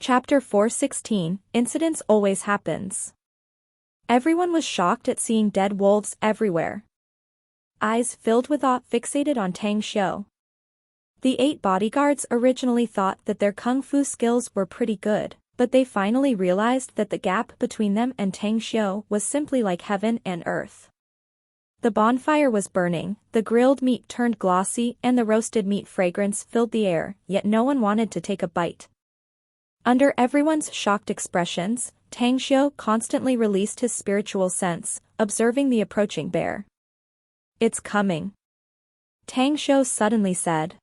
Chapter 416, Incidents Always Happens. Everyone was shocked at seeing dead wolves everywhere. Eyes filled with awe fixated on Tang Xiu. The 8 bodyguards originally thought that their kung fu skills were pretty good, but they finally realized that the gap between them and Tang Xiu was simply like heaven and earth. The bonfire was burning, the grilled meat turned glossy and the roasted meat fragrance filled the air, yet no one wanted to take a bite. Under everyone's shocked expressions, Tang Xiu constantly released his spiritual sense, observing the approaching bear. "It's coming," Tang Xiu suddenly said.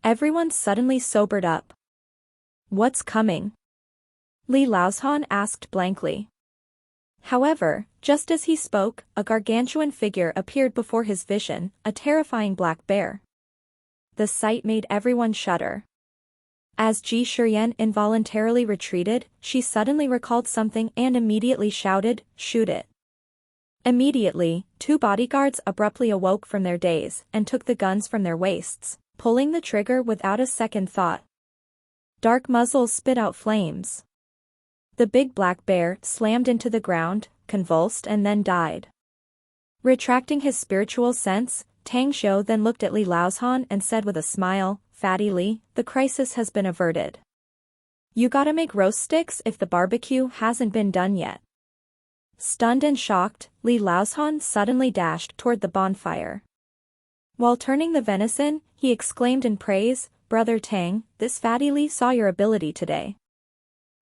Everyone suddenly sobered up. "What's coming?" Li Laozhan asked blankly. However, just as he spoke, a gargantuan figure appeared before his vision, a terrifying black bear. The sight made everyone shudder. As Ji Shiyan involuntarily retreated, she suddenly recalled something and immediately shouted, "Shoot it." Immediately, 2 bodyguards abruptly awoke from their daze and took the guns from their waists, pulling the trigger without a second thought. Dark muzzles spit out flames. The big black bear slammed into the ground, convulsed and then died. Retracting his spiritual sense, Tang Xiu then looked at Li Laozhan and said with a smile, "Fatty Li, the crisis has been averted. You gotta make roast sticks if the barbecue hasn't been done yet." Stunned and shocked, Li Laozhan suddenly dashed toward the bonfire. While turning the venison, he exclaimed in praise, "Brother Tang, this Fatty Li saw your ability today.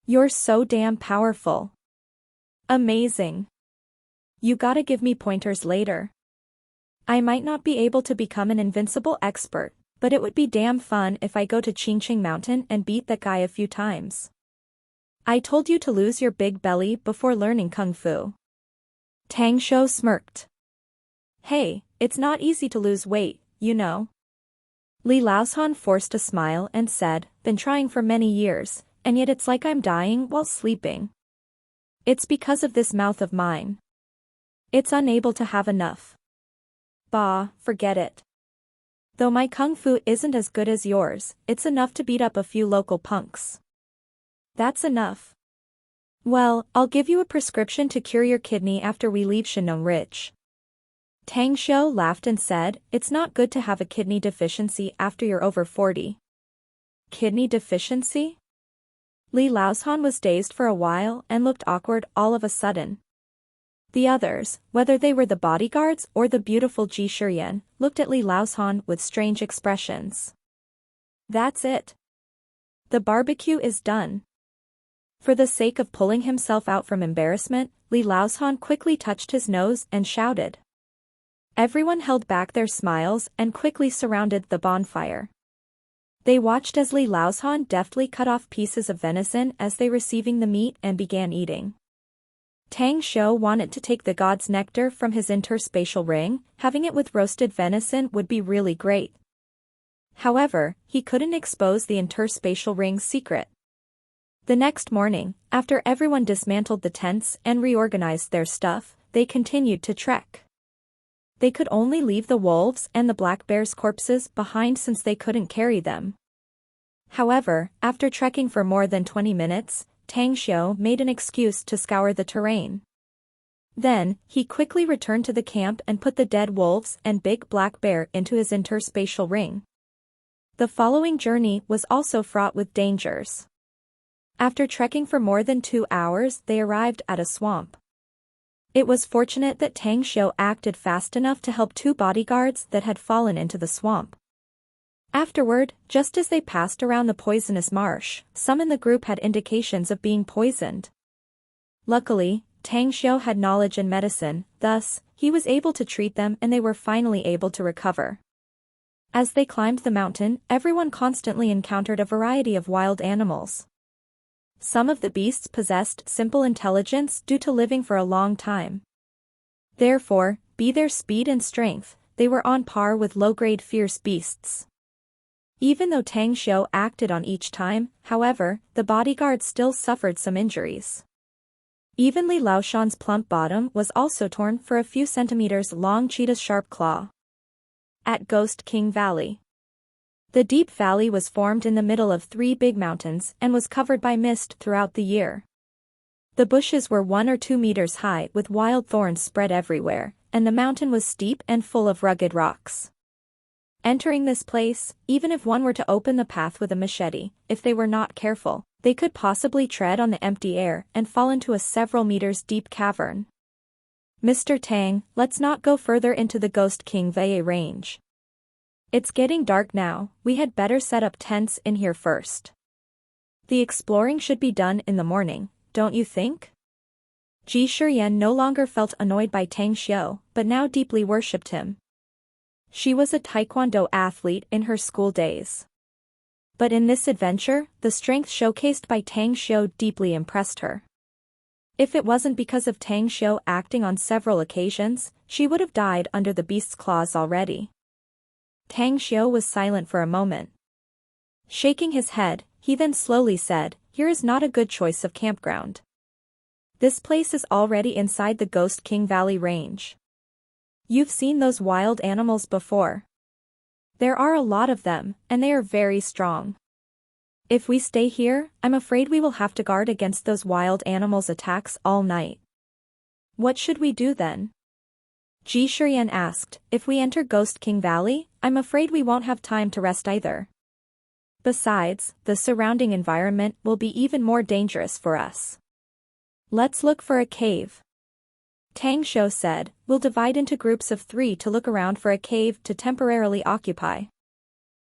You're so damn powerful. Amazing. You gotta give me pointers later. I might not be able to become an invincible expert, but it would be damn fun if I go to Qingqing Mountain and beat that guy a few times. I told you to lose your big belly before learning kung fu." Tang Xiu smirked. "Hey, it's not easy to lose weight, you know." Li Laozhan forced a smile and said, "Been trying for many years, and yet it's like I'm dying while sleeping. It's because of this mouth of mine. It's unable to have enough. Bah, forget it. Though my kung fu isn't as good as yours, it's enough to beat up a few local punks." "That's enough. Well, I'll give you a prescription to cure your kidney after we leave Shinong Ridge." Tang Xiu laughed and said, "It's not good to have a kidney deficiency after you're over 40. "Kidney deficiency?" Li Laozhan was dazed for a while and looked awkward all of a sudden. The others, whether they were the bodyguards or the beautiful Ji Shiyan, looked at Li Laozhan with strange expressions. "That's it. The barbecue is done." For the sake of pulling himself out from embarrassment, Li Laozhan quickly touched his nose and shouted. Everyone held back their smiles and quickly surrounded the bonfire. They watched as Li Laozhan deftly cut off pieces of venison as they receiving the meat and began eating. Tang Xiu wanted to take the god's nectar from his interspatial ring, having it with roasted venison would be really great. However, he couldn't expose the interspatial ring's secret. The next morning, after everyone dismantled the tents and reorganized their stuff, they continued to trek. They could only leave the wolves and the black bear's corpses behind since they couldn't carry them. However, after trekking for more than 20 minutes, Tang Xiu made an excuse to scour the terrain. Then, he quickly returned to the camp and put the dead wolves and big black bear into his interspatial ring. The following journey was also fraught with dangers. After trekking for more than 2 hours, they arrived at a swamp. It was fortunate that Tang Xiu acted fast enough to help 2 bodyguards that had fallen into the swamp. Afterward, just as they passed around the poisonous marsh, some in the group had indications of being poisoned. Luckily, Tang Xiu had knowledge in medicine, thus, he was able to treat them and they were finally able to recover. As they climbed the mountain, everyone constantly encountered a variety of wild animals. Some of the beasts possessed simple intelligence due to living for a long time. Therefore, be their speed and strength, they were on par with low-grade fierce beasts. Even though Tang Xiu acted on each time, however, the bodyguards still suffered some injuries. Even Li Laozhan's plump bottom was also torn for a few centimeters long cheetah's sharp claw. At Ghost King Valley. The deep valley was formed in the middle of 3 big mountains and was covered by mist throughout the year. The bushes were 1 or 2 meters high with wild thorns spread everywhere, and the mountain was steep and full of rugged rocks. Entering this place, even if one were to open the path with a machete, if they were not careful, they could possibly tread on the empty air and fall into a several meters deep cavern. Mr. Tang, let's not go further into the Ghost King Valley range. It's getting dark now, we had better set up tents in here first. The exploring should be done in the morning, don't you think? Ji Shiyan no longer felt annoyed by Tang Xiu, but now deeply worshipped him. She was a taekwondo athlete in her school days. But in this adventure, the strength showcased by Tang Xiu deeply impressed her. If it wasn't because of Tang Xiu acting on several occasions, she would have died under the beast's claws already. Tang Xiu was silent for a moment. Shaking his head, he then slowly said, "Here is not a good choice of campground. This place is already inside the Ghost King Valley range. You've seen those wild animals before. There are a lot of them, and they are very strong. If we stay here, I'm afraid we will have to guard against those wild animals' attacks all night. What should we do then?" Ji Shiyan asked. "If we enter Ghost King Valley, I'm afraid we won't have time to rest either. Besides, the surrounding environment will be even more dangerous for us. Let's look for a cave." Tang Xiu said, "We'll divide into groups of 3 to look around for a cave to temporarily occupy.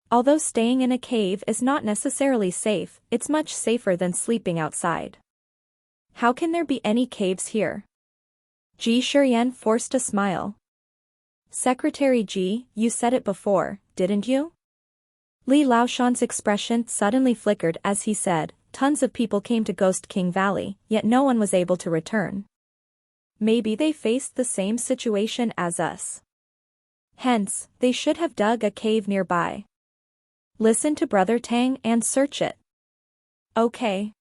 Although staying in a cave is not necessarily safe, it's much safer than sleeping outside. How can there be any caves here?" Ji Shiyan forced a smile. "Secretary Ji, you said it before, didn't you?" Li Laoshan's expression suddenly flickered as he said, "Tons of people came to Ghost King Valley, yet no one was able to return. Maybe they faced the same situation as us. Hence, they should have dug a cave nearby. Listen to Brother Tang and search it." "Okay."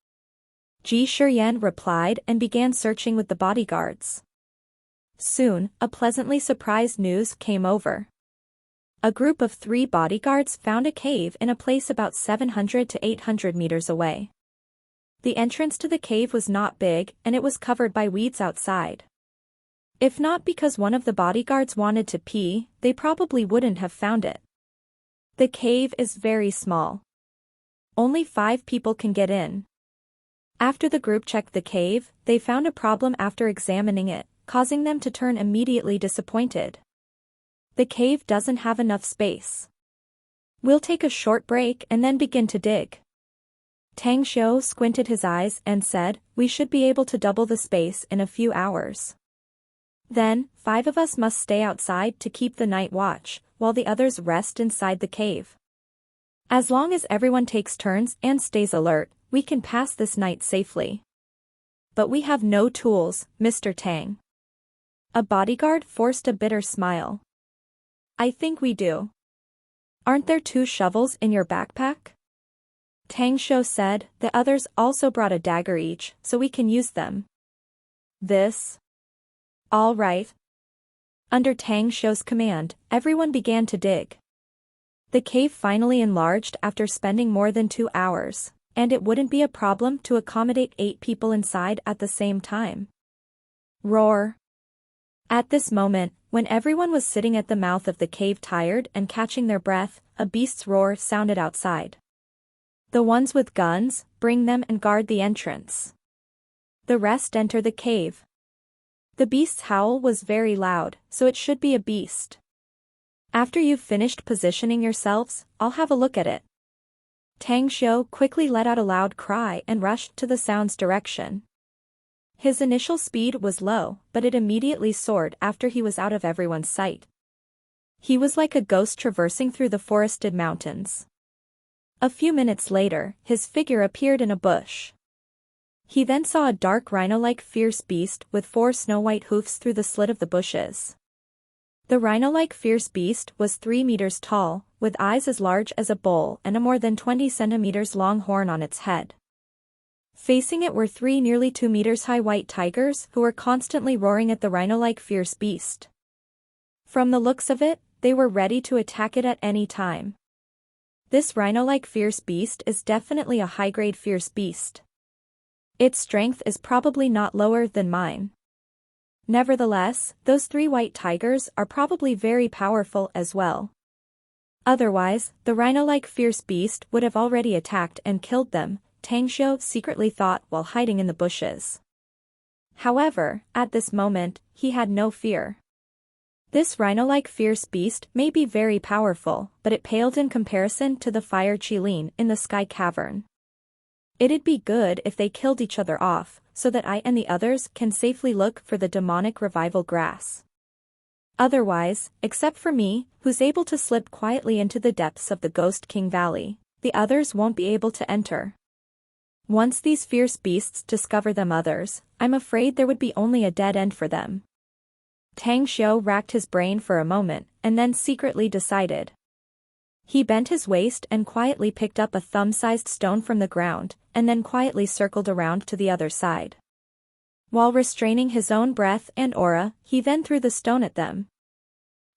Ji Shiyan replied and began searching with the bodyguards. Soon, a pleasantly surprised news came over. A group of 3 bodyguards found a cave in a place about 700 to 800 meters away. The entrance to the cave was not big and it was covered by weeds outside. If not because one of the bodyguards wanted to pee, they probably wouldn't have found it. The cave is very small. Only 5 people can get in. After the group checked the cave, they found a problem after examining it, causing them to turn immediately disappointed. The cave doesn't have enough space. "We'll take a short break and then begin to dig." Tang Xiu squinted his eyes and said, "We should be able to double the space in a few hours. Then, 5 of us must stay outside to keep the night watch, while the others rest inside the cave. As long as everyone takes turns and stays alert, we can pass this night safely." "But we have no tools, Mr. Tang." A bodyguard forced a bitter smile. "I think we do. Aren't there 2 shovels in your backpack?" Tang Xiu said, "The others also brought a dagger each, so we can use them." "This? All right." Under Tang Xiu's command, everyone began to dig. The cave finally enlarged after spending more than 2 hours, and it wouldn't be a problem to accommodate 8 people inside at the same time. Roar. At this moment, when everyone was sitting at the mouth of the cave tired and catching their breath, a beast's roar sounded outside. "The ones with guns, bring them and guard the entrance. The rest enter the cave." The beast's howl was very loud, so it should be a beast. "After you've finished positioning yourselves, I'll have a look at it." Tang Xiu quickly let out a loud cry and rushed to the sound's direction. His initial speed was low, but it immediately soared after he was out of everyone's sight. He was like a ghost traversing through the forested mountains. A few minutes later, his figure appeared in a bush. He then saw a dark rhino-like fierce beast with 4 snow-white hoofs through the slit of the bushes. The rhino-like fierce beast was 3 meters tall, with eyes as large as a bowl and a more than 20 centimeters long horn on its head. Facing it were 3 nearly 2 meters high white tigers who were constantly roaring at the rhino-like fierce beast. From the looks of it, they were ready to attack it at any time. This rhino-like fierce beast is definitely a high-grade fierce beast. Its strength is probably not lower than mine. Nevertheless, those 3 white tigers are probably very powerful as well. Otherwise, the rhino-like fierce beast would have already attacked and killed them, Tang Xiu secretly thought while hiding in the bushes. However, at this moment, he had no fear. This rhino-like fierce beast may be very powerful, but it paled in comparison to the fire Qilin in the sky cavern. It'd be good if they killed each other off, so that I and the others can safely look for the demonic revival grass. Otherwise, except for me, who's able to slip quietly into the depths of the Ghost King Valley, the others won't be able to enter. Once these fierce beasts discover them others, I'm afraid there would be only a dead end for them. Tang Xiu racked his brain for a moment, and then secretly decided. He bent his waist and quietly picked up a thumb-sized stone from the ground, and then quietly circled around to the other side. While restraining his own breath and aura, he then threw the stone at them.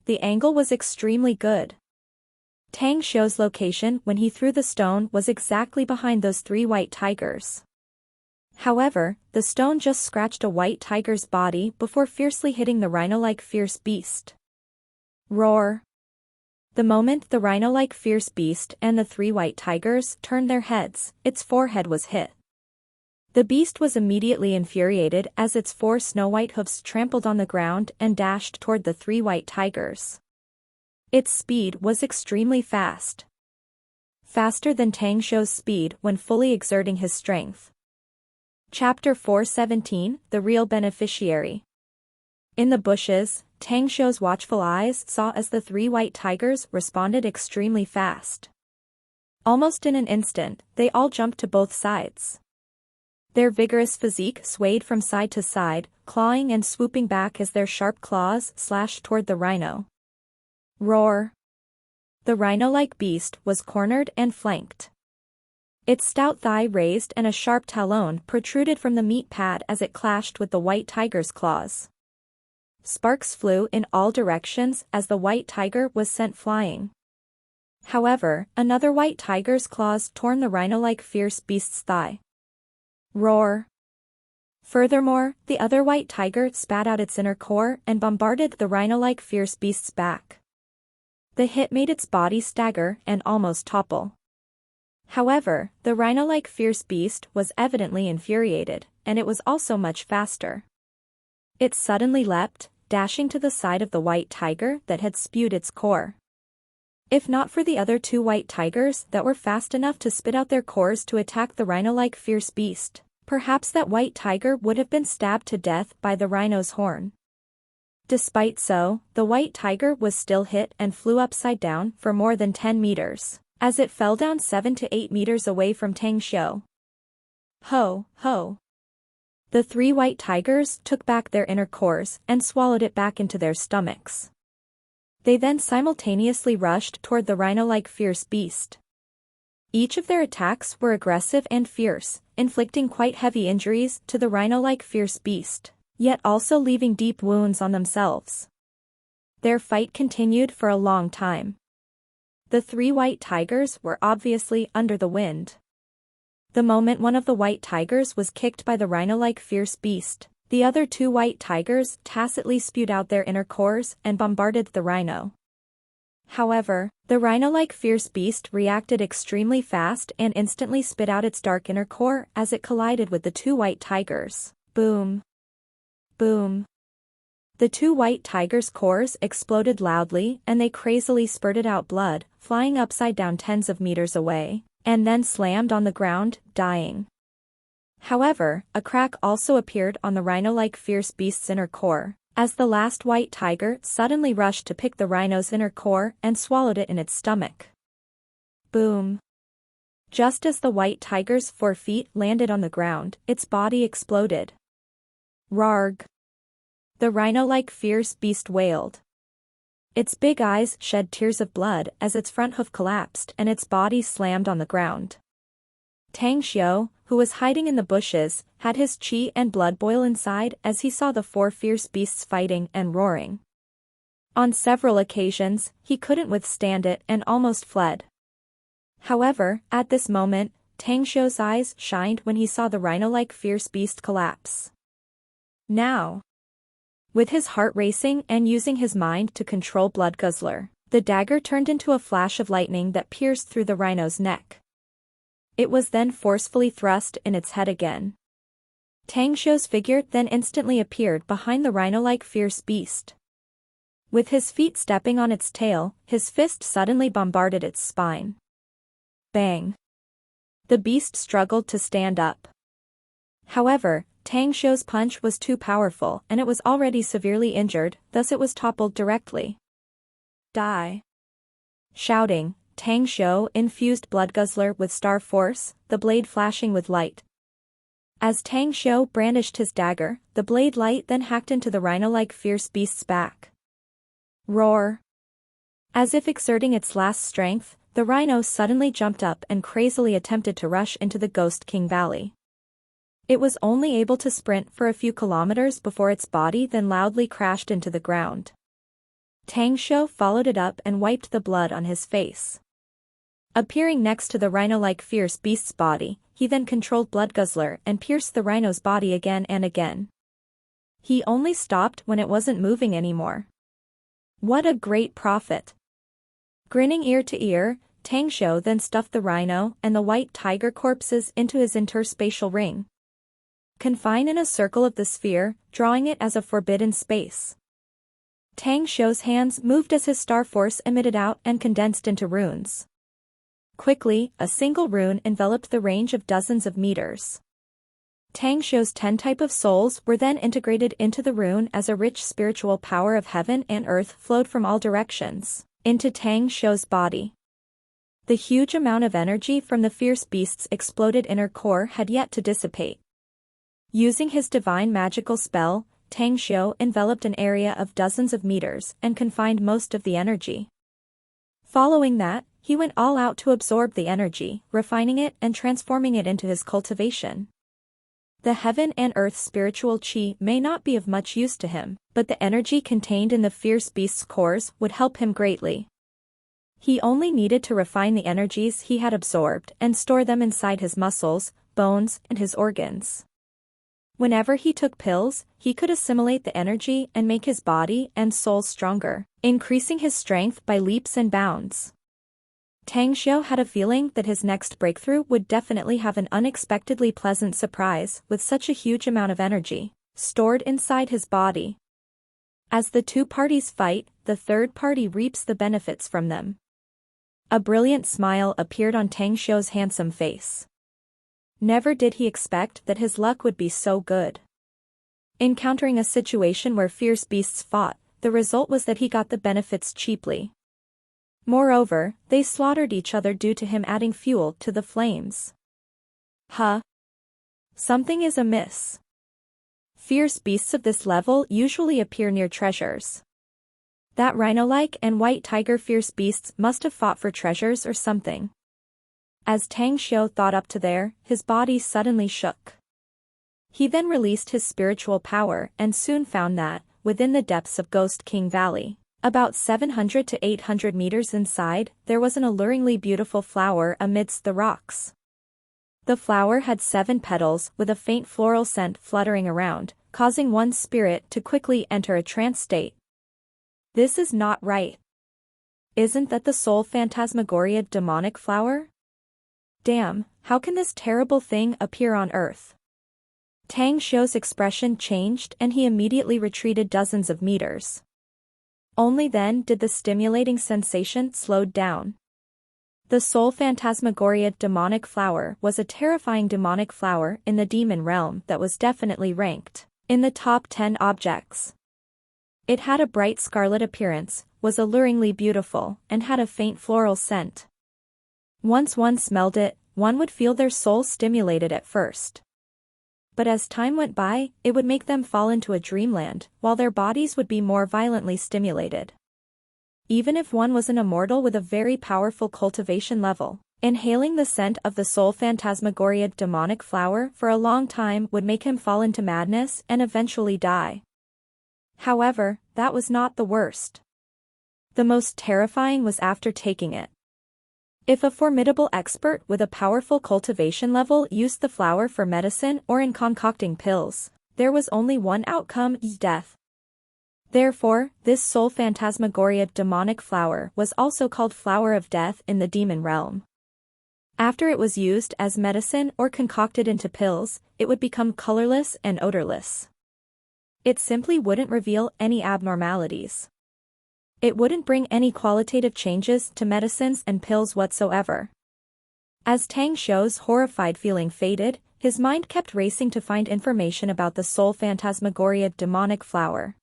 The angle was extremely good. Tang Xiu's location when he threw the stone was exactly behind those 3 white tigers. However, the stone just scratched a white tiger's body before fiercely hitting the rhino-like fierce beast. Roar! The moment the rhino-like fierce beast and the 3 white tigers turned their heads, its forehead was hit. The beast was immediately infuriated as its 4 snow-white hoofs trampled on the ground and dashed toward the 3 white tigers. Its speed was extremely fast. Faster than Tang Xiu's speed when fully exerting his strength. Chapter 417, The Real Beneficiary. In the bushes, Tang Xiu's watchful eyes saw as the 3 white tigers responded extremely fast. Almost in an instant, they all jumped to both sides. Their vigorous physique swayed from side to side, clawing and swooping back as their sharp claws slashed toward the rhino. Roar! The rhino-like beast was cornered and flanked. Its stout thigh raised and a sharp talon protruded from the meat pad as it clashed with the white tiger's claws. Sparks flew in all directions as the white tiger was sent flying. However, another white tiger's claws torn the rhino-like fierce beast's thigh. Roar! Furthermore, the other white tiger spat out its inner core and bombarded the rhino-like fierce beast's back. The hit made its body stagger and almost topple. However, the rhino-like fierce beast was evidently infuriated, and it was also much faster. It suddenly leapt, dashing to the side of the white tiger that had spewed its core. If not for the other 2 white tigers that were fast enough to spit out their cores to attack the rhino-like fierce beast, perhaps that white tiger would have been stabbed to death by the rhino's horn. Despite so, the white tiger was still hit and flew upside down for more than 10 meters, as it fell down 7 to 8 meters away from Tang Xiu. Ho, ho! The 3 white tigers took back their inner cores and swallowed it back into their stomachs. They then simultaneously rushed toward the rhino-like fierce beast. Each of their attacks were aggressive and fierce, inflicting quite heavy injuries to the rhino-like fierce beast, yet also leaving deep wounds on themselves. Their fight continued for a long time. The 3 white tigers were obviously under the wind. The moment one of the white tigers was kicked by the rhino-like fierce beast, the other 2 white tigers tacitly spewed out their inner cores and bombarded the rhino. However, the rhino-like fierce beast reacted extremely fast and instantly spit out its dark inner core as it collided with the 2 white tigers. Boom! Boom! The 2 white tigers' cores exploded loudly and they crazily spurted out blood, flying upside down tens of meters away, and then slammed on the ground, dying. However, a crack also appeared on the rhino-like fierce beast's inner core, as the last white tiger suddenly rushed to pick the rhino's inner core and swallowed it in its stomach. Boom! Just as the white tiger's 4 feet landed on the ground, its body exploded. Rarg! The rhino-like fierce beast wailed. Its big eyes shed tears of blood as its front hoof collapsed and its body slammed on the ground. Tang Xiu, who was hiding in the bushes, had his qi and blood boil inside as he saw the 4 fierce beasts fighting and roaring. On several occasions, he couldn't withstand it and almost fled. However, at this moment, Tang Xiu's eyes shined when he saw the rhino-like fierce beast collapse. Now, with his heart racing and using his mind to control Blood Guzzler, the dagger turned into a flash of lightning that pierced through the rhino's neck. It was then forcefully thrust in its head again. Tang Xiu's figure then instantly appeared behind the rhino-like fierce beast. With his feet stepping on its tail, his fist suddenly bombarded its spine. Bang! The beast struggled to stand up. However, Tang Xiu's punch was too powerful and it was already severely injured, thus it was toppled directly. Die! Shouting, Tang Xiu infused Blood Guzzler with star force, the blade flashing with light. As Tang Xiu brandished his dagger, the blade light then hacked into the rhino-like fierce beast's back. Roar! As if exerting its last strength, the rhino suddenly jumped up and crazily attempted to rush into the Ghost King Valley. It was only able to sprint for a few kilometers before its body then loudly crashed into the ground. Tang Xiu followed it up and wiped the blood on his face. Appearing next to the rhino-like fierce beast's body, he then controlled Blood Guzzler and pierced the rhino's body again and again. He only stopped when it wasn't moving anymore. What a great prophet! Grinning ear to ear, Tang Xiu then stuffed the rhino and the white tiger corpses into his interspatial ring. Confine in a circle of the sphere, drawing it as a forbidden space. Tang Xiu's hands moved as his star force emitted out and condensed into runes. Quickly, a single rune enveloped the range of dozens of meters. Tang Xiu's 10 type of souls were then integrated into the rune as a rich spiritual power of heaven and earth flowed from all directions into Tang Xiu's body. The huge amount of energy from the fierce beast's exploded inner core had yet to dissipate. Using his divine magical spell, Tang Xiu enveloped an area of dozens of meters and confined most of the energy. Following that, he went all out to absorb the energy, refining it and transforming it into his cultivation. The heaven and earth spiritual qi may not be of much use to him, but the energy contained in the fierce beast's cores would help him greatly. He only needed to refine the energies he had absorbed and store them inside his muscles, bones, and his organs. Whenever he took pills, he could assimilate the energy and make his body and soul stronger, increasing his strength by leaps and bounds. Tang Xiu had a feeling that his next breakthrough would definitely have an unexpectedly pleasant surprise with such a huge amount of energy stored inside his body. As the two parties fight, the third party reaps the benefits from them. A brilliant smile appeared on Tang Xiu's handsome face. Never did he expect that his luck would be so good. Encountering a situation where fierce beasts fought, the result was that he got the benefits cheaply. Moreover, they slaughtered each other due to him adding fuel to the flames. Huh? Something is amiss. Fierce beasts of this level usually appear near treasures. That rhino-like and white tiger fierce beasts must have fought for treasures or something. As Tang Xiu thought up to there, his body suddenly shook. He then released his spiritual power and soon found that, within the depths of Ghost King Valley, about 700 to 800 meters inside, there was an alluringly beautiful flower amidst the rocks. The flower had 7 petals with a faint floral scent fluttering around, causing one's spirit to quickly enter a trance state. This is not right. Isn't that the soul phantasmagoria demonic flower? Damn, how can this terrible thing appear on Earth? Tang Xiu's expression changed and he immediately retreated dozens of meters. Only then did the stimulating sensation slow down. The soul phantasmagoria demonic flower was a terrifying demonic flower in the demon realm that was definitely ranked in the top 10 objects. It had a bright scarlet appearance, was alluringly beautiful, and had a faint floral scent. Once one smelled it, one would feel their soul stimulated at first. But as time went by, it would make them fall into a dreamland, while their bodies would be more violently stimulated. Even if one was an immortal with a very powerful cultivation level, inhaling the scent of the soul phantasmagoria demonic flower for a long time would make him fall into madness and eventually die. However, that was not the worst. The most terrifying was after taking it. If a formidable expert with a powerful cultivation level used the flower for medicine or in concocting pills, there was only one outcome: death. Therefore, this soul phantasmagoria demonic flower was also called flower of death in the demon realm. After it was used as medicine or concocted into pills, it would become colorless and odorless. It simply wouldn't reveal any abnormalities. It wouldn't bring any qualitative changes to medicines and pills whatsoever. As Tang Xiu's horrified feeling faded, his mind kept racing to find information about the soul phantasmagoria demonic flower.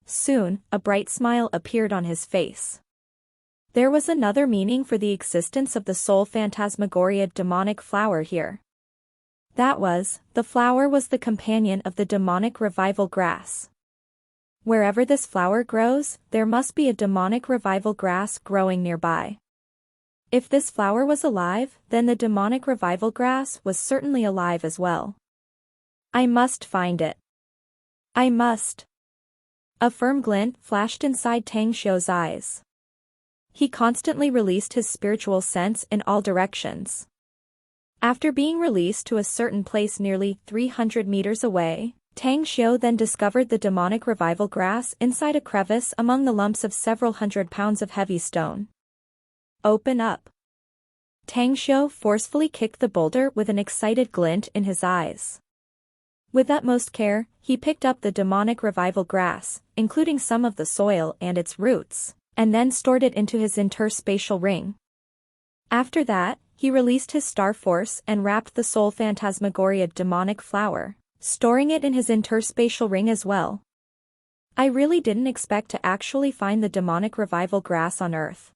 Soon, a bright smile appeared on his face. There was another meaning for the existence of the soul phantasmagoria demonic flower here. That was, the flower was the companion of the demonic revival grass. Wherever this flower grows, there must be a demonic revival grass growing nearby. If this flower was alive, then the demonic revival grass was certainly alive as well. I must find it. I must. A firm glint flashed inside Tang Xiu's eyes. He constantly released his spiritual sense in all directions. After being released to a certain place nearly 300 meters away, Tang Xiu then discovered the demonic revival grass inside a crevice among the lumps of several 100 pounds of heavy stone. Open up. Tang Xiu forcefully kicked the boulder with an excited glint in his eyes. With utmost care, he picked up the demonic revival grass, including some of the soil and its roots, and then stored it into his interspatial ring. After that, he released his star force and wrapped the soul phantasmagoria demonic flower, storing it in his interspatial ring as well. I really didn't expect to actually find the demonic revival grass on Earth.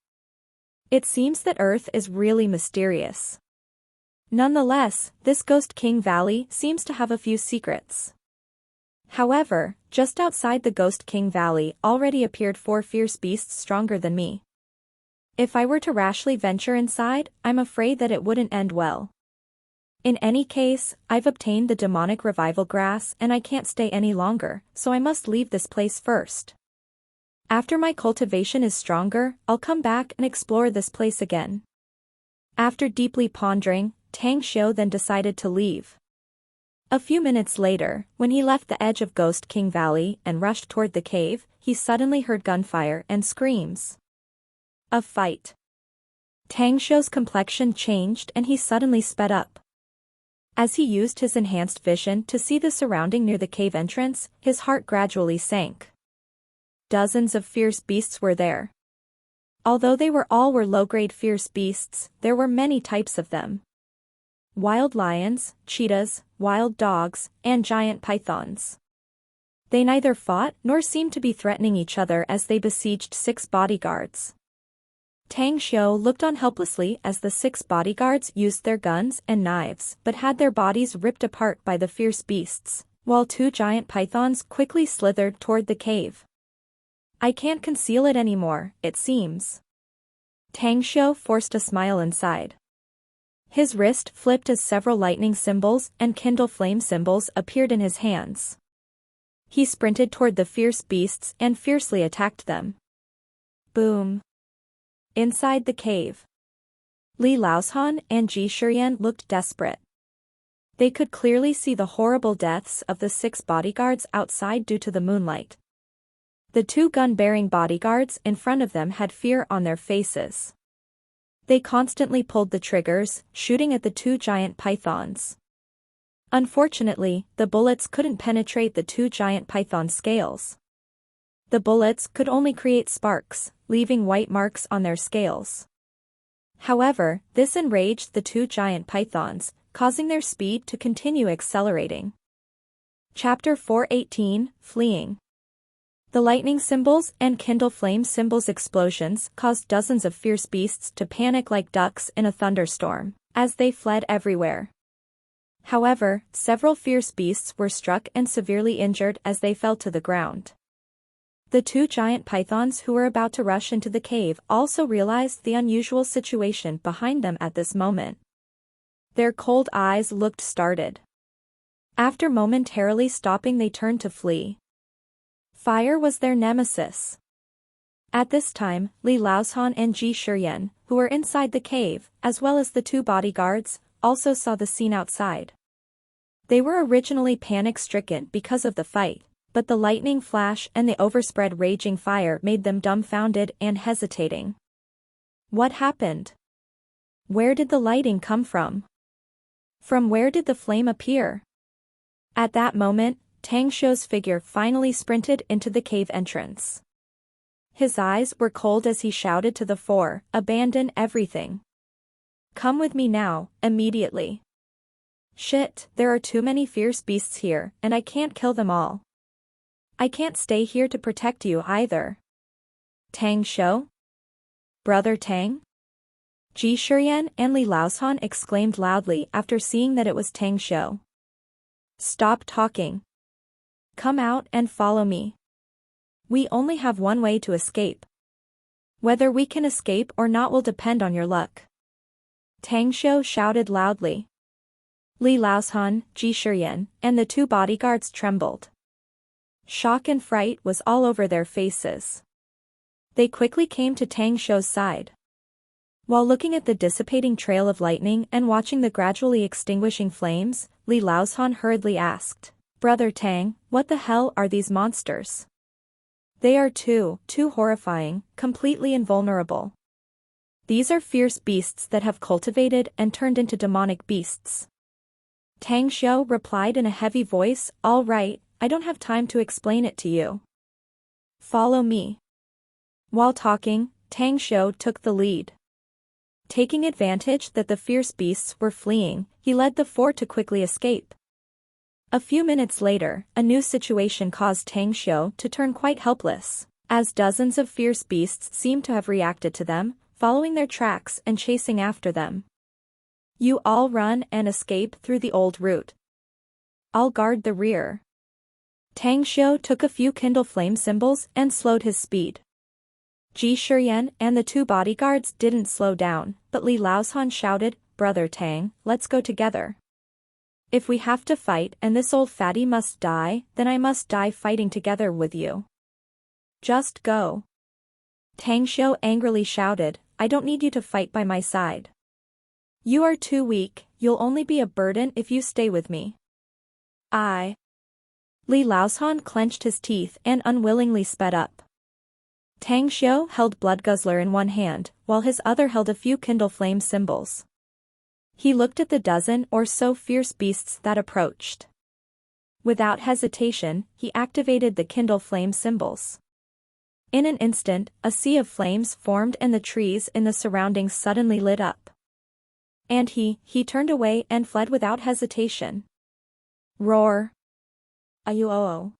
It seems that Earth is really mysterious. Nonetheless, this Ghost King Valley seems to have a few secrets. However, just outside the Ghost King Valley already appeared 4 fierce beasts stronger than me. If I were to rashly venture inside, I'm afraid that it wouldn't end well. In any case, I've obtained the demonic revival grass and I can't stay any longer, so I must leave this place first. After my cultivation is stronger, I'll come back and explore this place again. After deeply pondering, Tang Xiu then decided to leave. A few minutes later, when he left the edge of Ghost King Valley and rushed toward the cave, he suddenly heard gunfire and screams. A fight. Tang Xiu's complexion changed and he suddenly sped up. As he used his enhanced vision to see the surrounding near the cave entrance, his heart gradually sank. Dozens of fierce beasts were there. Although they were low-grade fierce beasts, there were many types of them. Wild lions, cheetahs, wild dogs, and giant pythons. They neither fought nor seemed to be threatening each other as they besieged 6 bodyguards. Tang Xiu looked on helplessly as the 6 bodyguards used their guns and knives but had their bodies ripped apart by the fierce beasts, while 2 giant pythons quickly slithered toward the cave. I can't conceal it anymore, it seems. Tang Xiu forced a smile inside. His wrist flipped as several lightning symbols and kindle flame symbols appeared in his hands. He sprinted toward the fierce beasts and fiercely attacked them. Boom. Inside the cave, Li Laoshan and Ji Shiyan looked desperate. They could clearly see the horrible deaths of the 6 bodyguards outside due to the moonlight. The 2 gun-bearing bodyguards in front of them had fear on their faces. They constantly pulled the triggers, shooting at the 2 giant pythons. Unfortunately, the bullets couldn't penetrate the 2 giant python scales. The bullets could only create sparks, leaving white marks on their scales. However, this enraged the 2 giant pythons, causing their speed to continue accelerating. Chapter 418, Fleeing. The lightning symbols and kindle flame symbols explosions caused dozens of fierce beasts to panic like ducks in a thunderstorm, as they fled everywhere. However, several fierce beasts were struck and severely injured as they fell to the ground. The 2 giant pythons who were about to rush into the cave also realized the unusual situation behind them at this moment. Their cold eyes looked startled. After momentarily stopping, they turned to flee. Fire was their nemesis. At this time, Li Laoshan and Ji Shiyan, who were inside the cave, as well as the two bodyguards, also saw the scene outside. They were originally panic-stricken because of the fight, but the lightning flash and the overspread raging fire made them dumbfounded and hesitating. What happened? Where did the lighting come from? From where did the flame appear? At that moment, Tang Xiu's figure finally sprinted into the cave entrance. His eyes were cold as he shouted to the four, "Abandon everything. Come with me now, immediately. Shit, there are too many fierce beasts here, and I can't kill them all. I can't stay here to protect you either." Tang Xiu? Brother Tang? Ji Shiyan and Li Laoshan exclaimed loudly after seeing that it was Tang Xiu. "Stop talking. Come out and follow me. We only have one way to escape. Whether we can escape or not will depend on your luck." Tang Xiu shouted loudly. Li Laoshan, Ji Shiyan, and the two bodyguards trembled. Shock and fright was all over their faces. They quickly came to Tang Xiu's side. While looking at the dissipating trail of lightning and watching the gradually extinguishing flames, Li Laoshan hurriedly asked, "Brother Tang, what the hell are these monsters? They are too horrifying, completely invulnerable. These are fierce beasts that have cultivated and turned into demonic beasts." Tang Xiu replied in a heavy voice, "All right, I don't have time to explain it to you. Follow me." While talking, Tang Xiu took the lead. Taking advantage that the fierce beasts were fleeing, he led the four to quickly escape. A few minutes later, a new situation caused Tang Xiu to turn quite helpless, as dozens of fierce beasts seemed to have reacted to them, following their tracks and chasing after them. "You all run and escape through the old route. I'll guard the rear." Tang Xiu took a few kindle flame symbols and slowed his speed. Ji Shiyan and the two bodyguards didn't slow down, but Li Laoshan shouted, "Brother Tang, let's go together. If we have to fight and this old fatty must die, then I must die fighting together with you. Just go." Tang Xiu angrily shouted, "I don't need you to fight by my side. You are too weak, you'll only be a burden if you stay with me." Li Laoshan clenched his teeth and unwillingly sped up. Tang Xiu held Blood Guzzler in one hand, while his other held a few kindle flame symbols. He looked at the dozen or so fierce beasts that approached. Without hesitation, he activated the kindle flame symbols. In an instant, a sea of flames formed and the trees in the surroundings suddenly lit up. And he turned away and fled without hesitation. Roar! Ayuoo!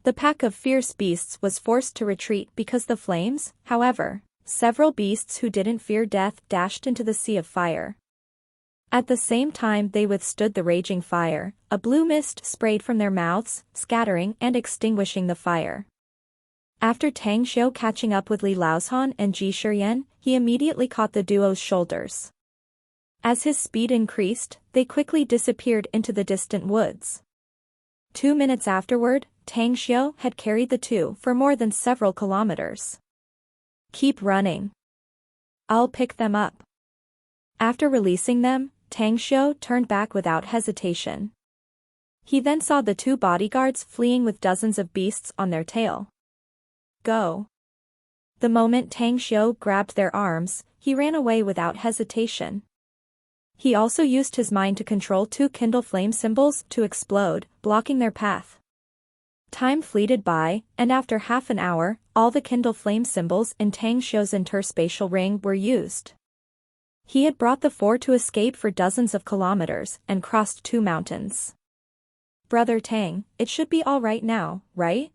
The pack of fierce beasts was forced to retreat because the flames, however, several beasts who didn't fear death dashed into the sea of fire. At the same time they withstood the raging fire, a blue mist sprayed from their mouths, scattering and extinguishing the fire. After Tang Xiu catching up with Li Laoshan and Ji Shiyan, he immediately caught the duo's shoulders. As his speed increased, they quickly disappeared into the distant woods. 2 minutes afterward, Tang Xiu had carried the two for more than several kilometers. "Keep running. I'll pick them up." After releasing them, Tang Xiu turned back without hesitation. He then saw the two bodyguards fleeing with dozens of beasts on their tail. "Go." The moment Tang Xiu grabbed their arms, he ran away without hesitation. He also used his mind to control two kindle flame symbols to explode, blocking their path. Time fleeted by, and after half an hour, all the kindle flame symbols in Tang Xiu's interspatial ring were used. He had brought the four to escape for dozens of kilometers and crossed 2 mountains. "Brother Tang, it should be all right now, right?"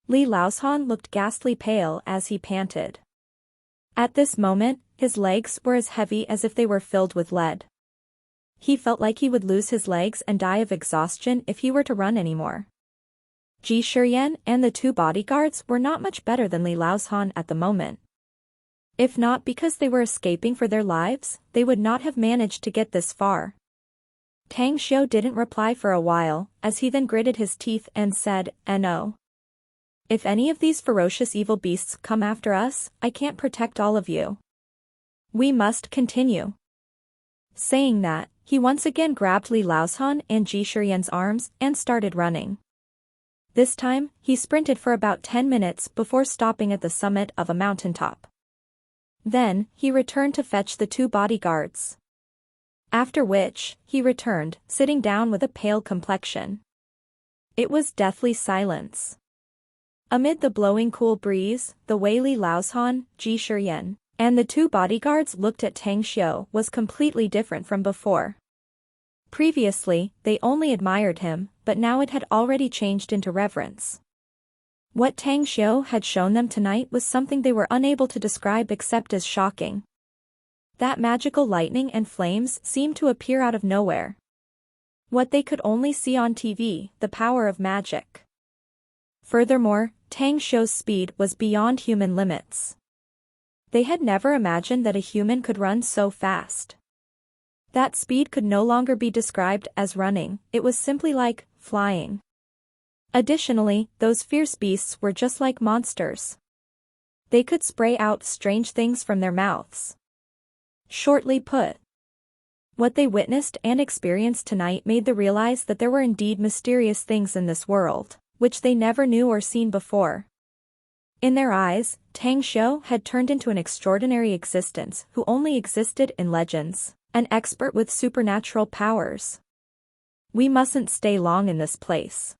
Li Laoshan looked ghastly pale as he panted. At this moment, his legs were as heavy as if they were filled with lead. He felt like he would lose his legs and die of exhaustion if he were to run anymore. Ji Shiyan and the two bodyguards were not much better than Li Laoshan at the moment. If not because they were escaping for their lives, they would not have managed to get this far. Tang Xiu didn't reply for a while, as he then gritted his teeth and said, "No. If any of these ferocious evil beasts come after us, I can't protect all of you. We must continue. Saying that, he once again grabbed Li Laohan and Ji Shiyan's arms and started running. This time, he sprinted for about 10 minutes before stopping at the summit of a mountaintop. Then, he returned to fetch the two bodyguards. After which, he returned, sitting down with a pale complexion. It was deathly silence. Amid the blowing cool breeze, the way Li Laohan, Ji Shiyan, and the two bodyguards looked at Tang Xiu was completely different from before. Previously, they only admired him, but now it had already changed into reverence. What Tang Xiu had shown them tonight was something they were unable to describe except as shocking. That magical lightning and flames seemed to appear out of nowhere. What they could only see on TV, the power of magic. Furthermore, Tang Xiu's speed was beyond human limits. They had never imagined that a human could run so fast. That speed could no longer be described as running, it was simply like flying. Additionally, those fierce beasts were just like monsters. They could spray out strange things from their mouths. Shortly put, what they witnessed and experienced tonight made them realize that there were indeed mysterious things in this world, which they never knew or seen before. In their eyes, Tang Xiu had turned into an extraordinary existence who only existed in legends, an expert with supernatural powers. We mustn't stay long in this place.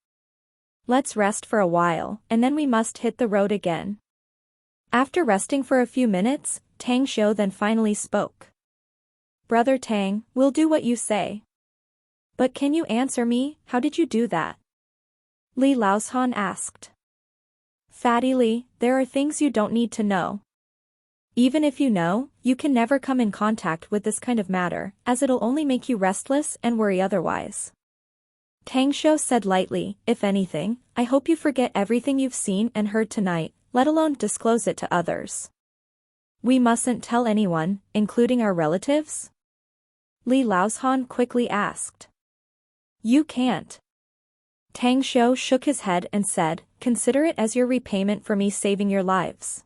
Let's rest for a while, and then we must hit the road again. After resting for a few minutes, Tang Xiu then finally spoke. Brother Tang, we'll do what you say. But can you answer me, how did you do that? Li Laohan asked. Fatty Li, there are things you don't need to know. Even if you know, you can never come in contact with this kind of matter, as it'll only make you restless and worry otherwise. Tang Xiu said lightly, if anything, I hope you forget everything you've seen and heard tonight, let alone disclose it to others. We mustn't tell anyone, including our relatives? Li Laohan quickly asked. You can't. Tang Xiu shook his head and said, consider it as your repayment for me saving your lives.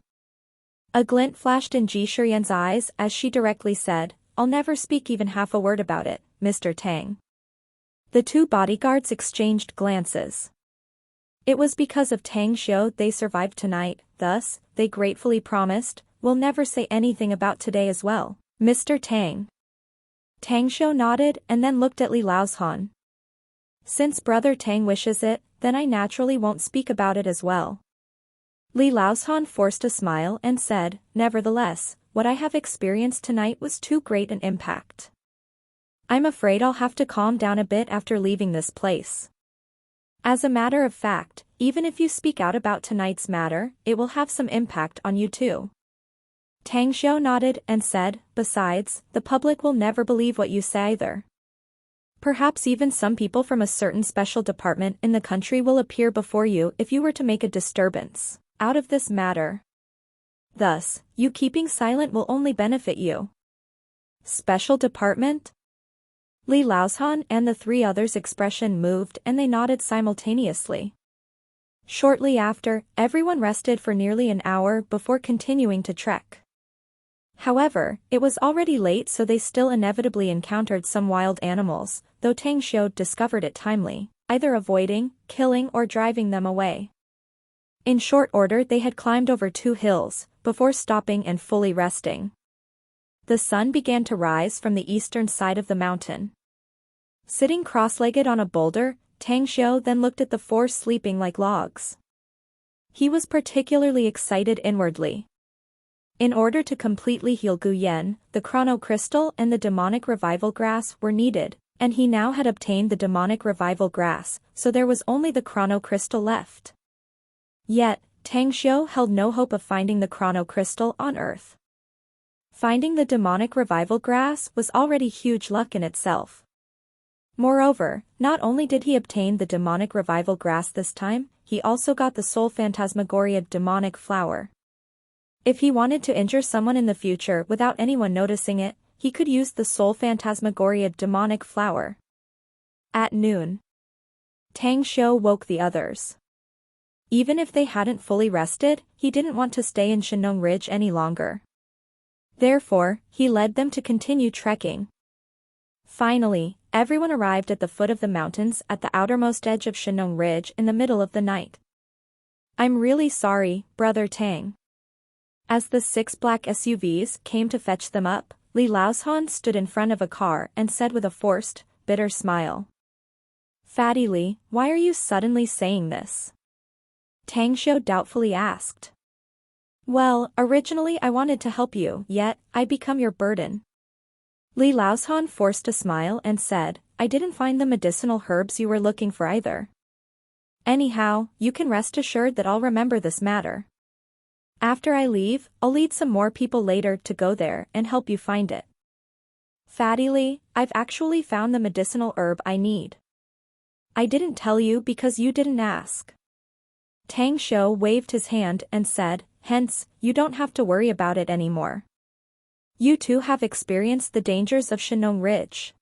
A glint flashed in Ji Shiyan's eyes as she directly said, I'll never speak even half a word about it, Mr. Tang. The two bodyguards exchanged glances. It was because of Tang Xiu they survived tonight, thus, they gratefully promised, we'll never say anything about today as well, Mr. Tang. Tang Xiu nodded and then looked at Li Laohan. Since Brother Tang wishes it, then I naturally won't speak about it as well. Li Laohan forced a smile and said, nevertheless, what I have experienced tonight was too great an impact. I'm afraid I'll have to calm down a bit after leaving this place. As a matter of fact, even if you speak out about tonight's matter, it will have some impact on you too. Tang Xiu nodded and said, besides, the public will never believe what you say either. Perhaps even some people from a certain special department in the country will appear before you if you were to make a disturbance out of this matter. Thus, you keeping silent will only benefit you. Special department? Li Laohan and the three others' expression moved and they nodded simultaneously. Shortly after, everyone rested for nearly an hour before continuing to trek. However, it was already late so they still inevitably encountered some wild animals, though Tang Xiu discovered it timely, either avoiding, killing or driving them away. In short order they had climbed over 2 hills, before stopping and fully resting. The sun began to rise from the eastern side of the mountain. Sitting cross-legged on a boulder, Tang Xiu then looked at the 4 sleeping like logs. He was particularly excited inwardly. In order to completely heal Gu Yan, the chrono crystal and the demonic revival grass were needed, and he now had obtained the demonic revival grass, so there was only the chrono crystal left. Yet, Tang Xiu held no hope of finding the chrono crystal on Earth. Finding the demonic revival grass was already huge luck in itself. Moreover, not only did he obtain the demonic revival grass this time, he also got the soul phantasmagoria demonic flower. If he wanted to injure someone in the future without anyone noticing it, he could use the soul phantasmagoria demonic flower. At noon, Tang Xiu woke the others. Even if they hadn't fully rested, he didn't want to stay in Shenong Ridge any longer. Therefore, he led them to continue trekking. Finally, everyone arrived at the foot of the mountains at the outermost edge of Shenong Ridge in the middle of the night. "I'm really sorry, Brother Tang." As the 6 black SUVs came to fetch them up, Li Laoshan stood in front of a car and said with a forced, bitter smile. "Fatty Li, why are you suddenly saying this?" Tang Xiu doubtfully asked. "Well, originally I wanted to help you, yet I become your burden." Li Laoshan forced a smile and said, "I didn't find the medicinal herbs you were looking for either. Anyhow, you can rest assured that I'll remember this matter. After I leave, I'll lead some more people later to go there and help you find it." "Fatty Li, I've actually found the medicinal herb I need. I didn't tell you because you didn't ask." Tang Xiu waved his hand and said, "Hence, you don't have to worry about it anymore. You too have experienced the dangers of Shenong Ridge.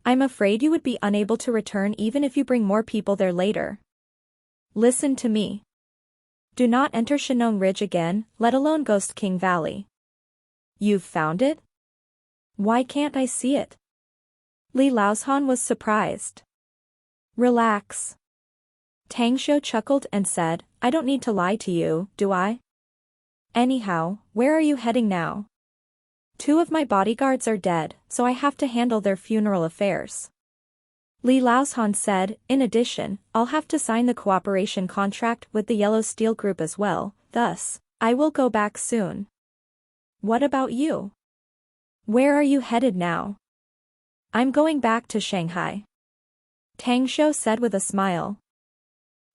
I'm afraid you would be unable to return even if you bring more people there later. Listen to me. Do not enter Shenong Ridge again, let alone Ghost King Valley." "You've found it? Why can't I see it?" Li Laoshan was surprised. "Relax." Tang Xiu chuckled and said, "I don't need to lie to you, do I? Anyhow, where are you heading now?" "2 of my bodyguards are dead, so I have to handle their funeral affairs." Li Laoshan said, "In addition, I'll have to sign the cooperation contract with the Yellow Steel Group as well, thus, I will go back soon." "What about you? Where are you headed now?" "I'm going back to Shanghai," Tang Xiu said with a smile.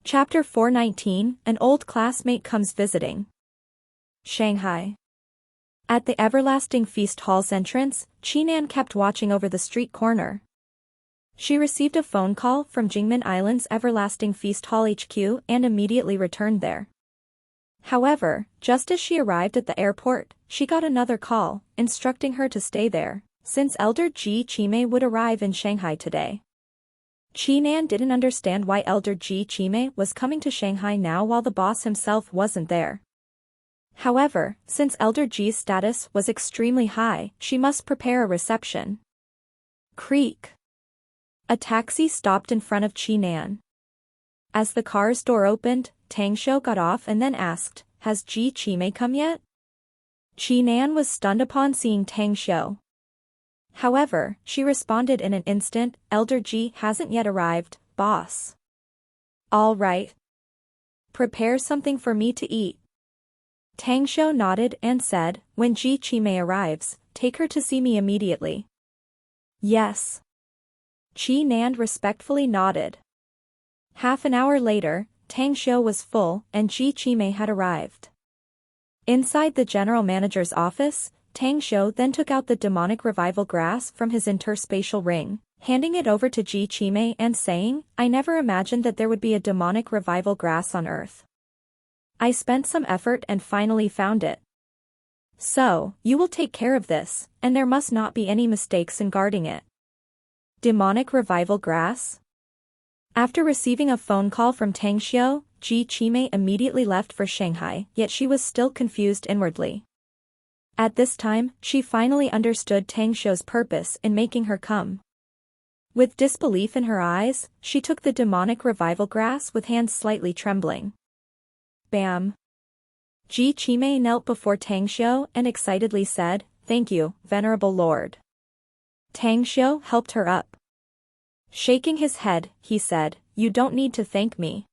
Chapter 419, An old classmate comes visiting. Shanghai. At the Everlasting Feast Hall's entrance, Qinan kept watching over the street corner. She received a phone call from Jingmen Island's Everlasting Feast Hall HQ and immediately returned there. However, just as she arrived at the airport, she got another call, instructing her to stay there, since Elder Ji Qimei would arrive in Shanghai today. Qinan didn't understand why Elder Ji Qimei was coming to Shanghai now while the boss himself wasn't there. However, since Elder Ji's status was extremely high, she must prepare a reception. Creak. A taxi stopped in front of Qinan. As the car's door opened, Tang Xiu got off and then asked, "Has Ji Qimei come yet?" Qinan was stunned upon seeing Tang Xiu. However, she responded in an instant, "Elder Ji hasn't yet arrived, boss." "All right. Prepare something for me to eat." Tang Xiu nodded and said, "When Ji Qimei arrives, take her to see me immediately." "Yes." Qinan respectfully nodded. Half an hour later, Tang Xiu was full and Ji Qimei had arrived. Inside the general manager's office, Tang Xiu then took out the demonic revival grass from his interspatial ring, handing it over to Ji Qimei and saying, "I never imagined that there would be a demonic revival grass on Earth. I spent some effort and finally found it. So, you will take care of this, and there must not be any mistakes in guarding it." Demonic revival grass? After receiving a phone call from Tang Xiu, Ji Qimei immediately left for Shanghai, yet she was still confused inwardly. At this time, she finally understood Tang Xiu's purpose in making her come. With disbelief in her eyes, she took the demonic revival grass with hands slightly trembling. Bam! Ji Qimei knelt before Tang Xiu and excitedly said, "Thank you, Venerable Lord." Tang Xiu helped her up. Shaking his head, he said, "You don't need to thank me.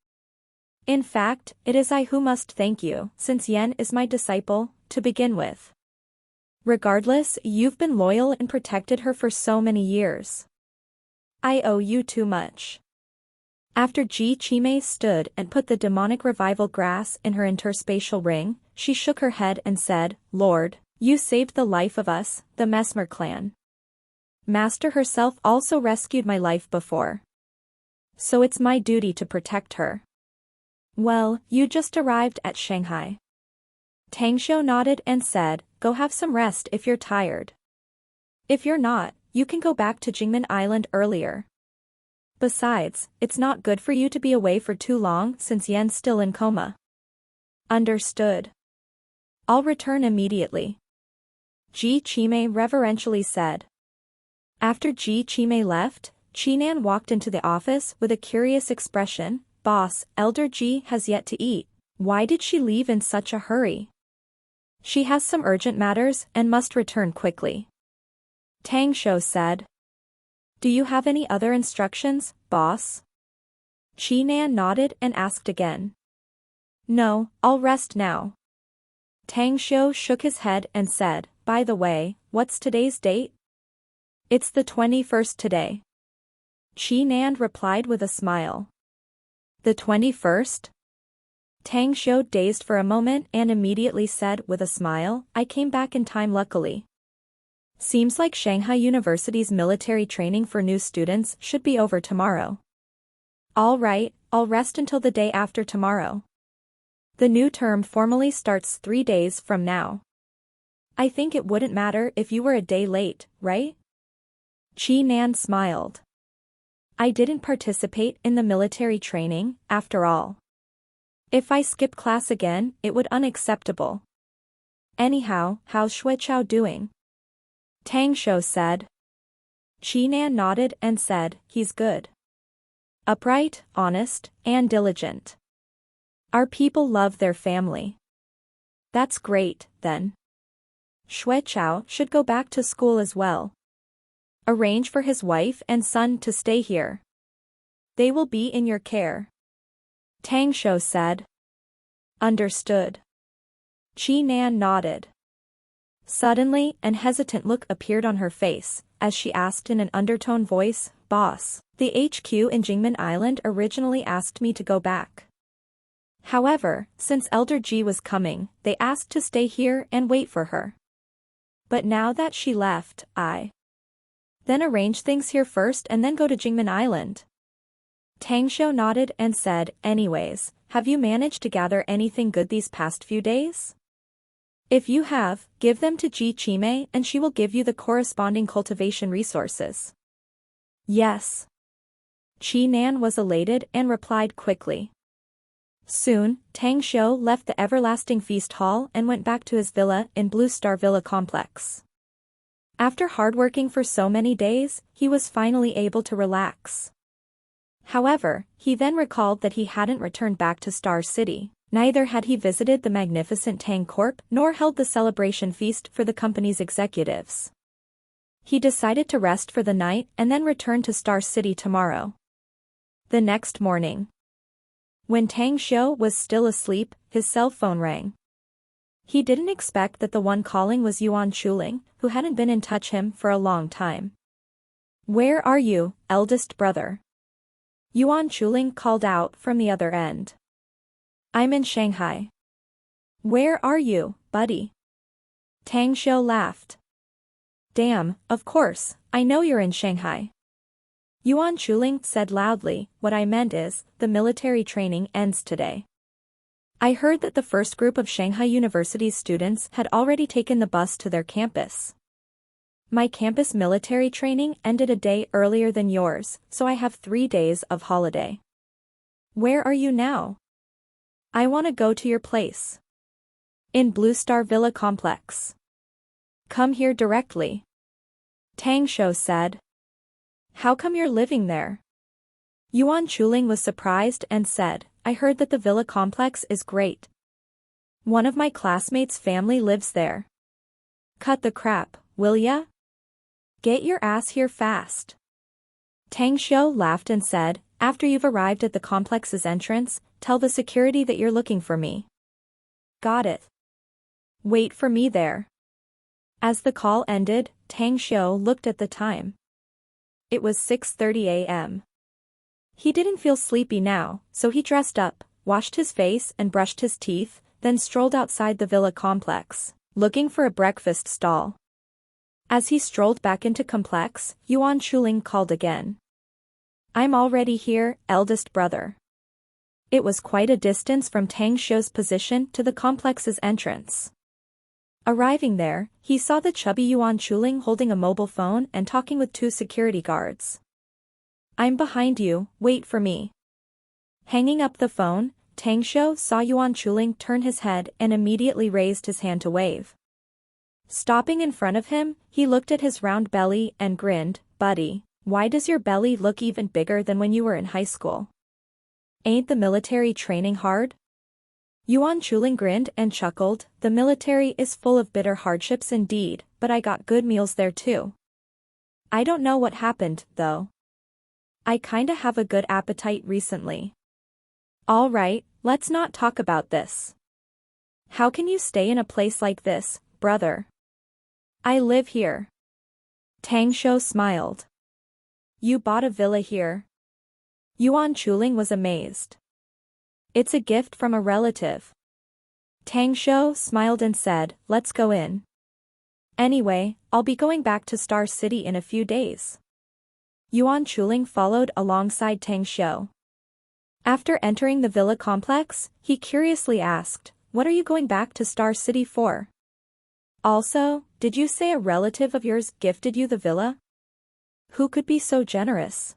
In fact, it is I who must thank you, since Yan is my disciple, to begin with. Regardless, you've been loyal and protected her for so many years. I owe you too much." After Ji Qimei stood and put the demonic revival grass in her interspatial ring, she shook her head and said, "Lord, you saved the life of us, the Mesmer clan. Master herself also rescued my life before. So it's my duty to protect her." "Well, you just arrived at Shanghai." Tang Xiu nodded and said, "Go have some rest if you're tired. If you're not, you can go back to Jingmen Island earlier. Besides, it's not good for you to be away for too long since Yen's still in coma." "Understood. I'll return immediately." Ji Qimei reverentially said. After Ji Qimei left, Qinan walked into the office with a curious expression. Boss, Elder Ji has yet to eat. Why did she leave in such a hurry? She has some urgent matters and must return quickly. Tang Shou said. Do you have any other instructions, boss? Qinan nodded and asked again. No, I'll rest now. Tang Shou shook his head and said, by the way, what's today's date? It's the 21st today. Qinan replied with a smile. The 21st? Tang Shou dazed for a moment and immediately said with a smile, I came back in time luckily. Seems like Shanghai University's military training for new students should be over tomorrow. All right, I'll rest until the day after tomorrow. The new term formally starts 3 days from now. I think it wouldn't matter if you were a day late, right? Qinan smiled. I didn't participate in the military training, after all. If I skip class again, it would unacceptable. Anyhow, how's Xueqiao doing? Tang Shou said. Qinan nodded and said, he's good. Upright, honest, and diligent. Our people love their family. That's great, then. Xueqiao should go back to school as well. Arrange for his wife and son to stay here. They will be in your care. Tang Shou said. Understood. Qinan nodded. Suddenly, an hesitant look appeared on her face, as she asked in an undertone voice, Boss, the HQ in Jingmen Island originally asked me to go back. However, since Elder Ji was coming, they asked to stay here and wait for her. But now that she left, I then arrange things here first and then go to Jingmen Island. Tang Shou nodded and said, anyways, have you managed to gather anything good these past few days? If you have, give them to Ji Qimei and she will give you the corresponding cultivation resources. Yes. Qinan was elated and replied quickly. Soon, Tang Shou left the Everlasting Feast Hall and went back to his villa in Blue Star Villa Complex. After hard working for so many days, he was finally able to relax. However, he then recalled that he hadn't returned back to Star City. Neither had he visited the magnificent Tang Corp nor held the celebration feast for the company's executives. He decided to rest for the night and then return to Star City tomorrow. The next morning, when Tang Shou was still asleep, his cell phone rang. He didn't expect that the one calling was Yuan Chuling, who hadn't been in touch him for a long time. Where are you, eldest brother? Yuan Chuling called out from the other end. I'm in Shanghai. Where are you, buddy? Tang Shou laughed. Damn, of course, I know you're in Shanghai. Yuan Chuling said loudly, what I meant is, the military training ends today. I heard that the first group of Shanghai University's students had already taken the bus to their campus. My campus military training ended a day earlier than yours, so I have 3 days of holiday. Where are you now? I want to go to your place. In Blue Star Villa Complex. Come here directly. Tang Shou said. How come you're living there? Yuan Chuling was surprised and said, I heard that the villa complex is great. One of my classmates' family lives there. Cut the crap, will ya? Get your ass here fast. Tang Shou laughed and said, after you've arrived at the complex's entrance, tell the security that you're looking for me. Got it. Wait for me there. As the call ended, Tang Shou looked at the time. It was 6:30 a.m. He didn't feel sleepy now, so he dressed up, washed his face and brushed his teeth, then strolled outside the villa complex, looking for a breakfast stall. As he strolled back into complex, Yuan Chuling called again. I'm already here, eldest brother. It was quite a distance from Tang Shou's position to the complex's entrance. Arriving there, he saw the chubby Yuan Chuling holding a mobile phone and talking with 2 security guards. I'm behind you, wait for me. Hanging up the phone, Tang Shou saw Yuan Chuling turn his head and immediately raised his hand to wave. Stopping in front of him, he looked at his round belly and grinned. Buddy, why does your belly look even bigger than when you were in high school? Ain't the military training hard? Yuan Chuling grinned and chuckled. The military is full of bitter hardships indeed, but I got good meals there too. I don't know what happened, though. I kinda have a good appetite recently. All right, let's not talk about this. How can you stay in a place like this, brother? I live here. Tang Shou smiled. You bought a villa here? Yuan Chuling was amazed. It's a gift from a relative. Tang Shou smiled and said, let's go in. Anyway, I'll be going back to Star City in a few days. Yuan Chuling followed alongside Tang Shou. After entering the villa complex, he curiously asked, what are you going back to Star City for? Also, did you say a relative of yours gifted you the villa? Who could be so generous?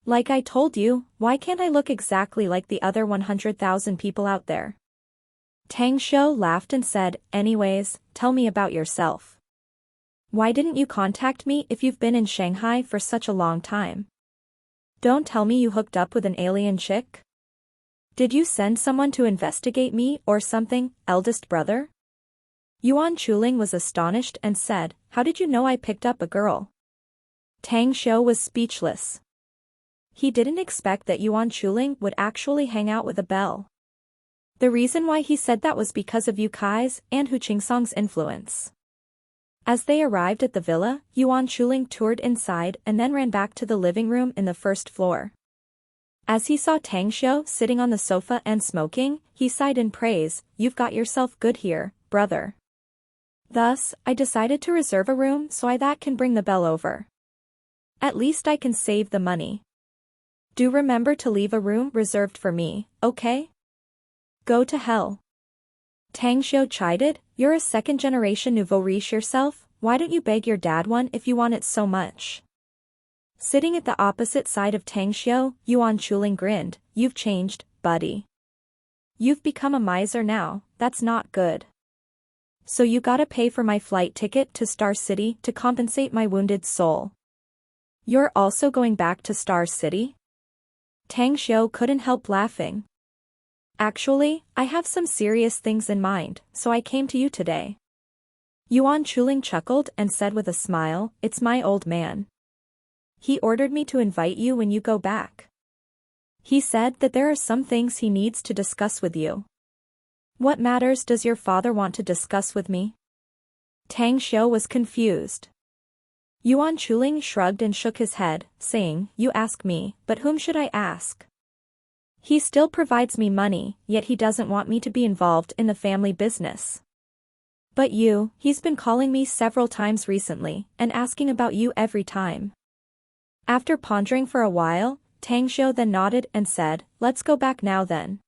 Like I told you, why can't I look exactly like the other 100,000 people out there? Tang Shou laughed and said, anyways, tell me about yourself. Why didn't you contact me if you've been in Shanghai for such a long time? Don't tell me you hooked up with an alien chick? Did you send someone to investigate me or something, eldest brother? Yuan Chuling was astonished and said, how did you know I picked up a girl? Tang Shou was speechless. He didn't expect that Yuan Chuling would actually hang out with a belle. The reason why he said that was because of Yu Kai's and Hu Qingsong's influence. As they arrived at the villa, Yuan Chuling toured inside and then ran back to the living room in the first floor. As he saw Tang Shou sitting on the sofa and smoking, he sighed in praise, you've got yourself good here, brother. Thus, I decided to reserve a room so I that can bring the belle over. At least I can save the money. Do remember to leave a room reserved for me, okay? Go to hell. Tang Shou chided, you're a second-generation nouveau riche yourself, why don't you beg your dad one if you want it so much? Sitting at the opposite side of Tang Shou, Yuan Chuling grinned, you've changed, buddy. You've become a miser now, that's not good. So you gotta pay for my flight ticket to Star City to compensate my wounded soul. You're also going back to Star City? Tang Shou couldn't help laughing. Actually, I have some serious things in mind, so I came to you today. Yuan Chuling chuckled and said with a smile, it's my old man. He ordered me to invite you when you go back. He said that there are some things he needs to discuss with you. What matters does your father want to discuss with me? Tang Shou was confused. Yuan Chuling shrugged and shook his head, saying, you ask me, but whom should I ask? He still provides me money, yet he doesn't want me to be involved in the family business. But he's been calling me several times recently, and asking about you every time. After pondering for a while, Tang Shou then nodded and said, let's go back now then.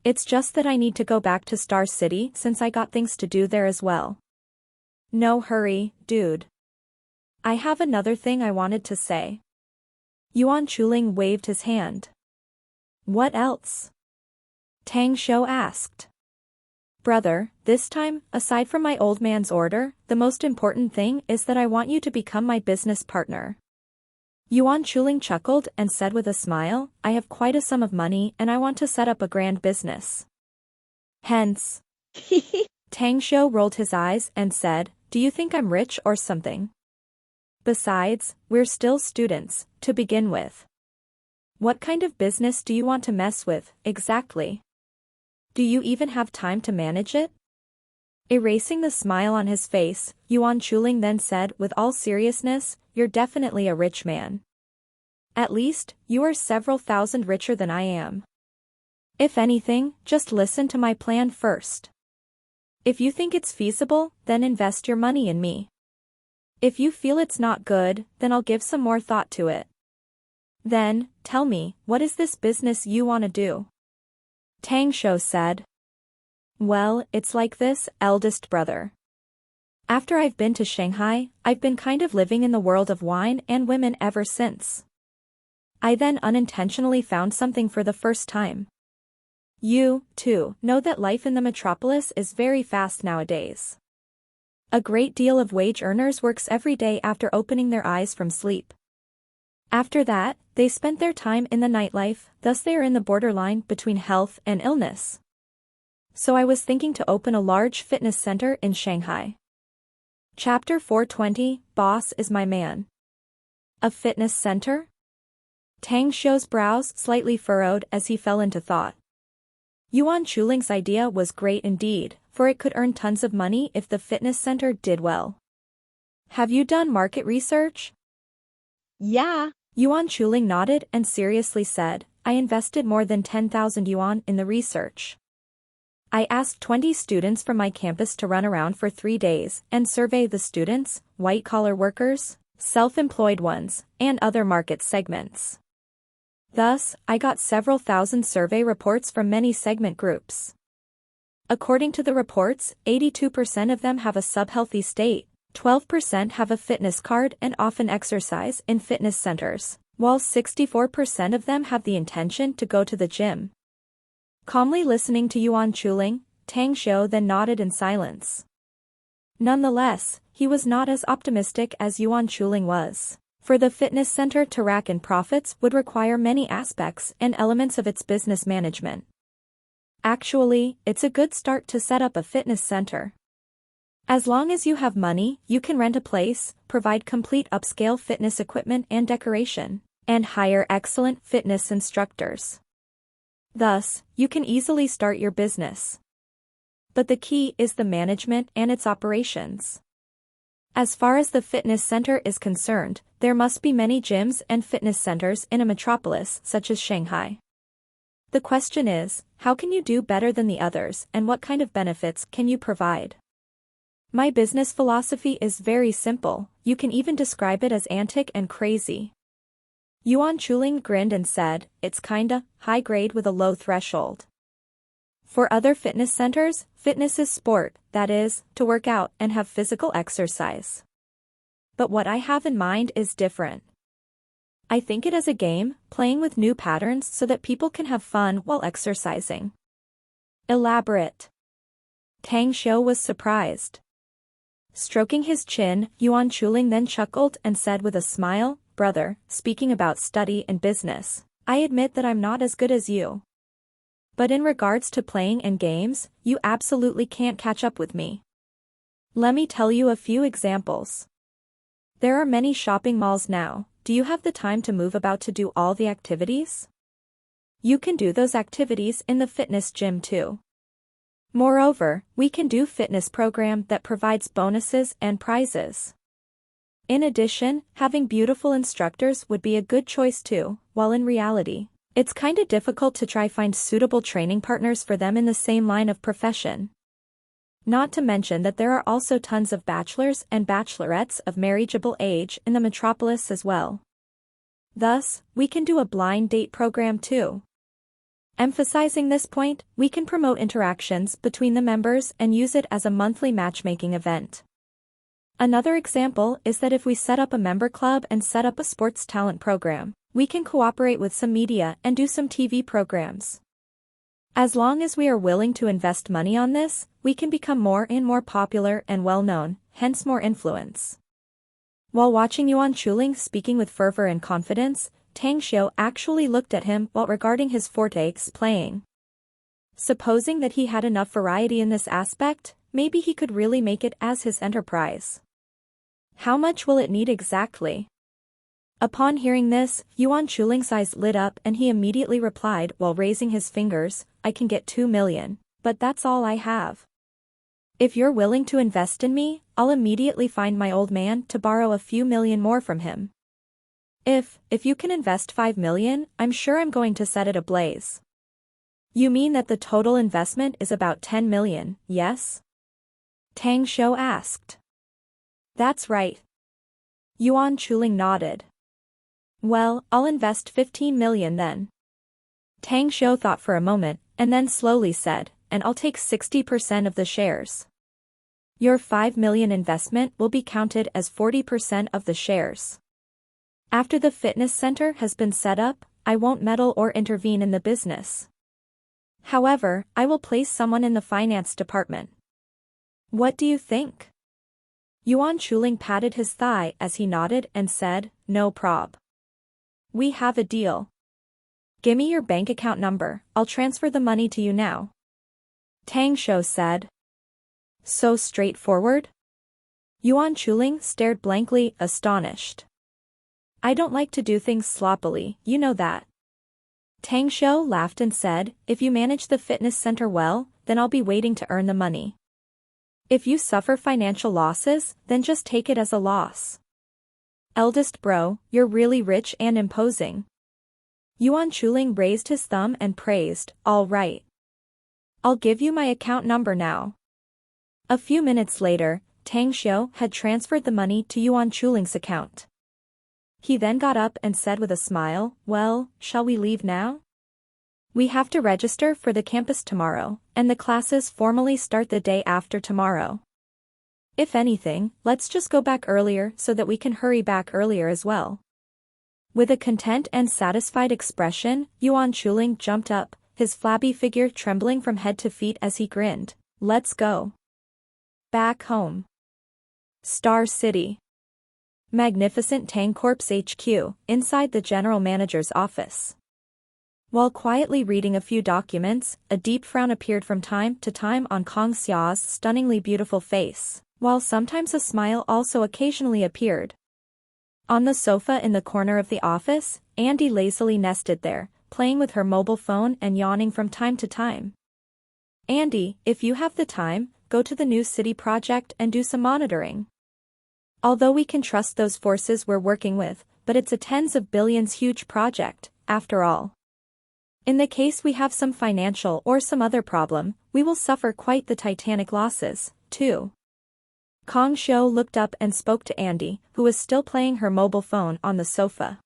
It's just that I need to go back to Star City since I got things to do there as well. No hurry, dude. I have another thing I wanted to say. Yuan Chuling waved his hand. What else? Tang Shou asked. Brother, this time, aside from my old man's order, the most important thing is that I want you to become my business partner. Yuan Chuling chuckled and said with a smile, I have quite a sum of money and I want to set up a grand business. Hence. Tang Shou rolled his eyes and said, do you think I'm rich or something? Besides, we're still students, to begin with. What kind of business do you want to mess with, exactly? Do you even have time to manage it? Erasing the smile on his face, Yuan Chuling then said with all seriousness, you're definitely a rich man. At least, you are several thousand richer than I am. If anything, just listen to my plan first. If you think it's feasible, then invest your money in me. If you feel it's not good, then I'll give some more thought to it. Then, tell me, what is this business you want to do? Tang Shou said. Well, it's like this, eldest brother. After I've been to Shanghai, I've been kind of living in the world of wine and women ever since. I then unintentionally found something for the first time. You, too, know that life in the metropolis is very fast nowadays. A great deal of wage earners works every day after opening their eyes from sleep. After that, they spent their time in the nightlife, thus they are in the borderline between health and illness. So I was thinking to open a large fitness center in Shanghai. Chapter 420, Boss is my man. A fitness center? Tang Xiu's brows slightly furrowed as he fell into thought. Yuan Chuling's idea was great indeed, for it could earn tons of money if the fitness center did well. Have you done market research? Yeah. Yuan Chuling nodded and seriously said, I invested more than 10,000 yuan in the research. I asked 20 students from my campus to run around for 3 days and survey the students, white-collar workers, self-employed ones, and other market segments. Thus, I got several thousand survey reports from many segment groups. According to the reports, 82% of them have a sub-healthy state, 12% have a fitness card and often exercise in fitness centers, while 64% of them have the intention to go to the gym. Calmly listening to Yuan Chuling, Tang Xiu then nodded in silence. Nonetheless, he was not as optimistic as Yuan Chuling was, for the fitness center to rack in profits would require many aspects and elements of its business management. Actually, it's a good start to set up a fitness center. As long as you have money, you can rent a place, provide complete upscale fitness equipment and decoration, and hire excellent fitness instructors. Thus, you can easily start your business. But the key is the management and its operations. As far as the fitness center is concerned, there must be many gyms and fitness centers in a metropolis such as Shanghai. The question is, how can you do better than the others and what kind of benefits can you provide? My business philosophy is very simple, you can even describe it as antic and crazy. Yuan Chuling grinned and said, it's kinda high grade with a low threshold. For other fitness centers, fitness is sport, that is, to work out and have physical exercise. But what I have in mind is different. I think it as a game, playing with new patterns so that people can have fun while exercising. Elaborate. Tang Xiu was surprised. Stroking his chin, Yuan Chuling then chuckled and said with a smile, brother, speaking about study and business, I admit that I'm not as good as you. But in regards to playing and games, you absolutely can't catch up with me. Let me tell you a few examples. There are many shopping malls now, do you have the time to move about to do all the activities? You can do those activities in the fitness gym too. Moreover, we can do fitness program that provides bonuses and prizes. In addition, having beautiful instructors would be a good choice too, while in reality, it's kinda difficult to find suitable training partners for them in the same line of profession. Not to mention that there are also tons of bachelors and bachelorettes of marriageable age in the metropolis as well. Thus, we can do a blind date program too. Emphasizing this point, we can promote interactions between the members and use it as a monthly matchmaking event. Another example is that if we set up a member club and set up a sports talent program, we can cooperate with some media and do some TV programs. As long as we are willing to invest money on this, we can become more and more popular and well-known, hence more influence. While watching Yuan Chuling speaking with fervor and confidence, Tang Xiu actually looked at him while regarding his fortes playing. Supposing that he had enough variety in this aspect, maybe he could really make it as his enterprise. How much will it need exactly? Upon hearing this, Yuan Chuling's eyes lit up and he immediately replied while raising his fingers, I can get 2 million, but that's all I have. If you're willing to invest in me, I'll immediately find my old man to borrow a few million more from him. If you can invest 5 million, I'm sure I'm going to set it ablaze. You mean that the total investment is about 10 million, yes? Tang Xiu asked. That's right. Yuan Chuling nodded. Well, I'll invest 15 million then. Tang Xiu thought for a moment, and then slowly said, and I'll take 60% of the shares. Your 5 million investment will be counted as 40% of the shares. After the fitness center has been set up, I won't meddle or intervene in the business. However, I will place someone in the finance department. What do you think? Yuan Chuling patted his thigh as he nodded and said, no prob. We have a deal. Gimme your bank account number, I'll transfer the money to you now. Tang Shou said. So straightforward? Yuan Chuling stared blankly, astonished. I don't like to do things sloppily, you know that. Tang Shou laughed and said, if you manage the fitness center well, then I'll be waiting to earn the money. If you suffer financial losses, then just take it as a loss. Eldest bro, you're really rich and imposing. Yuan Chuling raised his thumb and praised, all right. I'll give you my account number now. A few minutes later, Tang Shou had transferred the money to Yuan Chuling's account. He then got up and said with a smile, well, shall we leave now? We have to register for the campus tomorrow, and the classes formally start the day after tomorrow. If anything, let's just go back earlier so that we can hurry back earlier as well. With a content and satisfied expression, Yuan Chuling jumped up, his flabby figure trembling from head to feet as he grinned. Let's go. Back home. Star City. Magnificent Tang Corp's HQ, inside the general manager's office. While quietly reading a few documents, a deep frown appeared from time to time on Kong Xia's stunningly beautiful face, while sometimes a smile also occasionally appeared. On the sofa in the corner of the office, Andy lazily nested there, playing with her mobile phone and yawning from time to time. Andy, if you have the time, go to the new city project and do some monitoring. Although we can trust those forces we're working with, but it's a tens of billions huge project, after all. In the case we have some financial or some other problem, we will suffer quite the titanic losses, too. Kong Xiu looked up and spoke to Andy, who was still playing her mobile phone on the sofa.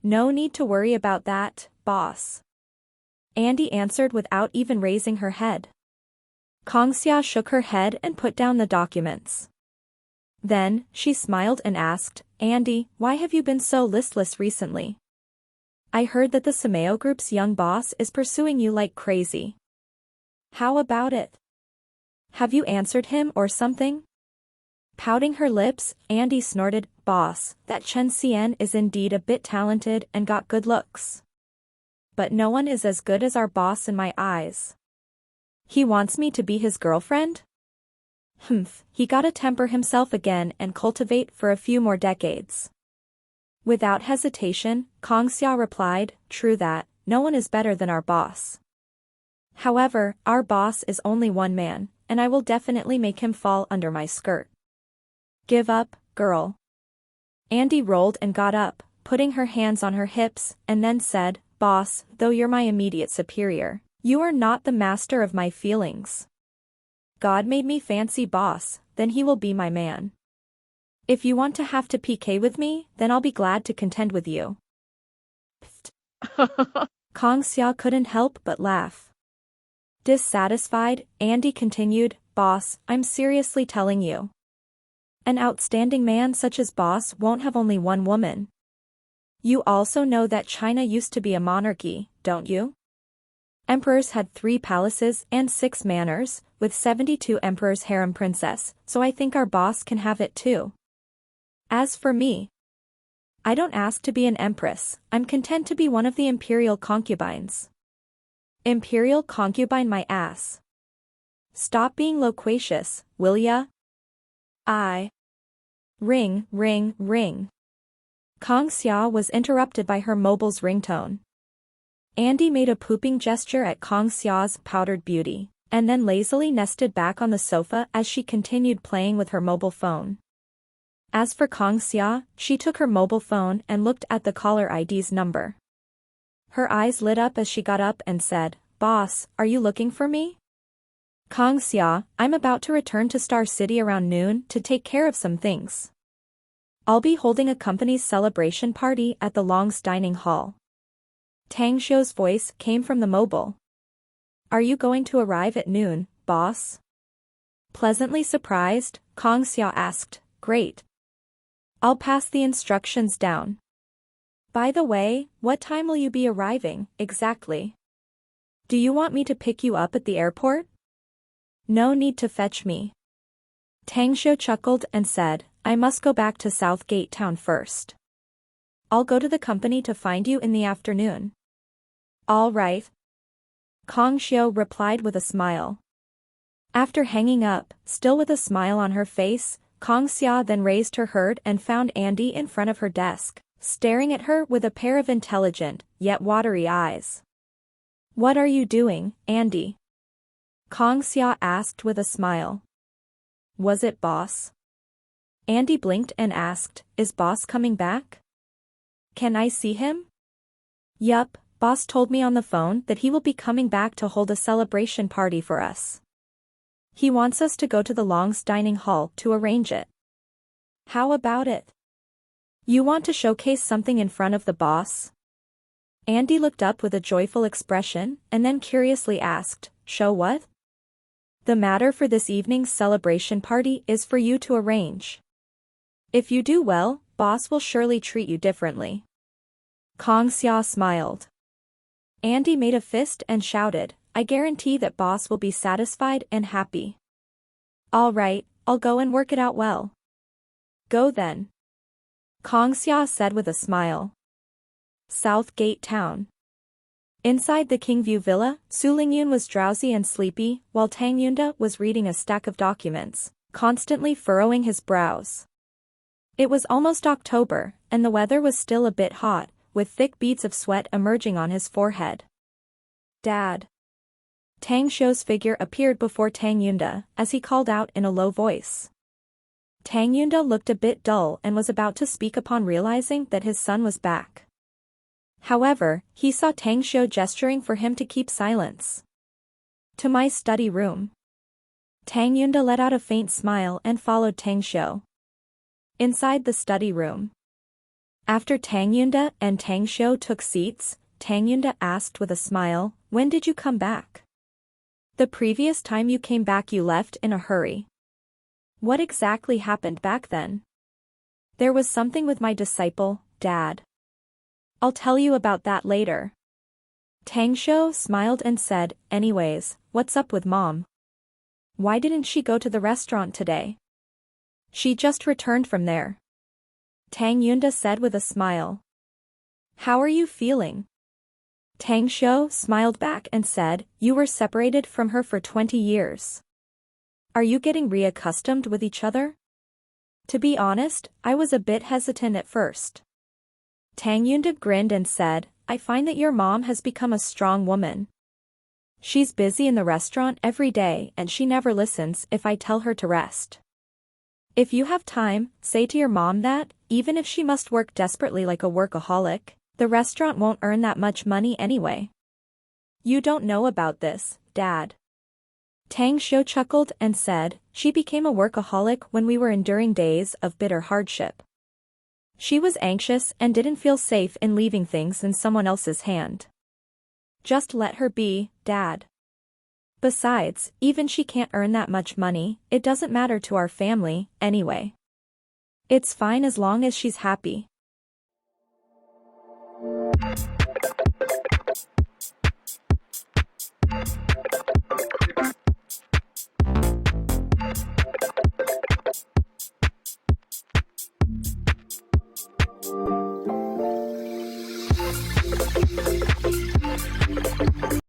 No need to worry about that, boss. Andy answered without even raising her head. Kong Xia shook her head and put down the documents. Then, she smiled and asked, Andy, why have you been so listless recently? I heard that the Sameo Group's young boss is pursuing you like crazy. How about it? Have you answered him or something? Pouting her lips, Andy snorted, boss, that Chen Xian is indeed a bit talented and got good looks. But no one is as good as our boss in my eyes. He wants me to be his girlfriend? He gotta temper himself again and cultivate for a few more decades. Without hesitation, Kong Xia replied, true that, no one is better than our boss. However, our boss is only one man, and I will definitely make him fall under my skirt. Give up, girl. Andy rolled and got up, putting her hands on her hips, and then said, boss, though you're my immediate superior, you are not the master of my feelings. God made me fancy boss, then he will be my man. If you want to have to PK with me, then I'll be glad to contend with you. Kong Xia couldn't help but laugh. Dissatisfied, Andy continued, boss, I'm seriously telling you. An outstanding man such as boss won't have only one woman. You also know that China used to be a monarchy, don't you? Emperors had 3 palaces and 6 manors, with 72 emperors' harem princess, so I think our boss can have it too. As for me, I don't ask to be an empress, I'm content to be one of the imperial concubines. Imperial concubine my ass. Stop being loquacious, will ya? Ring, ring, ring. Kong Xia was interrupted by her mobile's ringtone. Andy made a pooping gesture at Kong Xia's powdered beauty, and then lazily nested back on the sofa as she continued playing with her mobile phone. As for Kong Xia, she took her mobile phone and looked at the caller ID's number. Her eyes lit up as she got up and said, boss, are you looking for me? Kong Xia, I'm about to return to Star City around noon to take care of some things. I'll be holding a company's celebration party at the Long's dining hall. Tang Xiu's voice came from the mobile. Are you going to arrive at noon, boss? Pleasantly surprised, Kong Xia asked, great. I'll pass the instructions down. By the way, what time will you be arriving, exactly? Do you want me to pick you up at the airport? No need to fetch me. Tang Xiu chuckled and said, I must go back to South Gate Town first. I'll go to the company to find you in the afternoon. All right. Kang Xiu replied with a smile. After hanging up, still with a smile on her face, Kang Xia then raised her head and found Andy in front of her desk, staring at her with a pair of intelligent, yet watery eyes. What are you doing, Andy? Kang Xia asked with a smile. Was it boss? Andy blinked and asked, is boss coming back? Can I see him? Yup, boss told me on the phone that he will be coming back to hold a celebration party for us. He wants us to go to the Long's dining hall to arrange it. How about it? You want to showcase something in front of the boss? Andy looked up with a joyful expression and then curiously asked, show what? The matter for this evening's celebration party is for you to arrange. If you do well, boss will surely treat you differently. Kang Xia smiled. Andy made a fist and shouted, I guarantee that boss will be satisfied and happy. All right, I'll go and work it out well. Go then. Kang Xia said with a smile. South Gate Town. Inside the Kingview Villa, Su Lingyun was drowsy and sleepy, while Tang Yunda was reading a stack of documents, constantly furrowing his brows. It was almost October, and the weather was still a bit hot, with thick beads of sweat emerging on his forehead. Dad. Tang Xiu's figure appeared before Tang Yunda, as he called out in a low voice. Tang Yunda looked a bit dull and was about to speak upon realizing that his son was back. However, he saw Tang Xiu gesturing for him to keep silence. To my study room. Tang Yunda let out a faint smile and followed Tang Xiu. Inside the study room. After Tang Yunda and Tang Xiu took seats, Tang Yunda asked with a smile, when did you come back? The previous time you came back you left in a hurry. What exactly happened back then? There was something with my disciple, Dad. I'll tell you about that later. Tang Xiu smiled and said, anyways, what's up with Mom? Why didn't she go to the restaurant today? She just returned from there. Tang Yunda said with a smile. How are you feeling? Tang Xiu smiled back and said, you were separated from her for 20 years. Are you getting reaccustomed with each other? To be honest, I was a bit hesitant at first. Tang Yunda grinned and said, I find that your mom has become a strong woman. She's busy in the restaurant every day and she never listens if I tell her to rest. If you have time, say to your mom that, even if she must work desperately like a workaholic, the restaurant won't earn that much money anyway. You don't know about this, Dad. Tang Xiu chuckled and said, she became a workaholic when we were enduring days of bitter hardship. She was anxious and didn't feel safe in leaving things in someone else's hand. Just let her be, Dad. Besides, even she can't earn that much money, it doesn't matter to our family, anyway. It's fine as long as she's happy.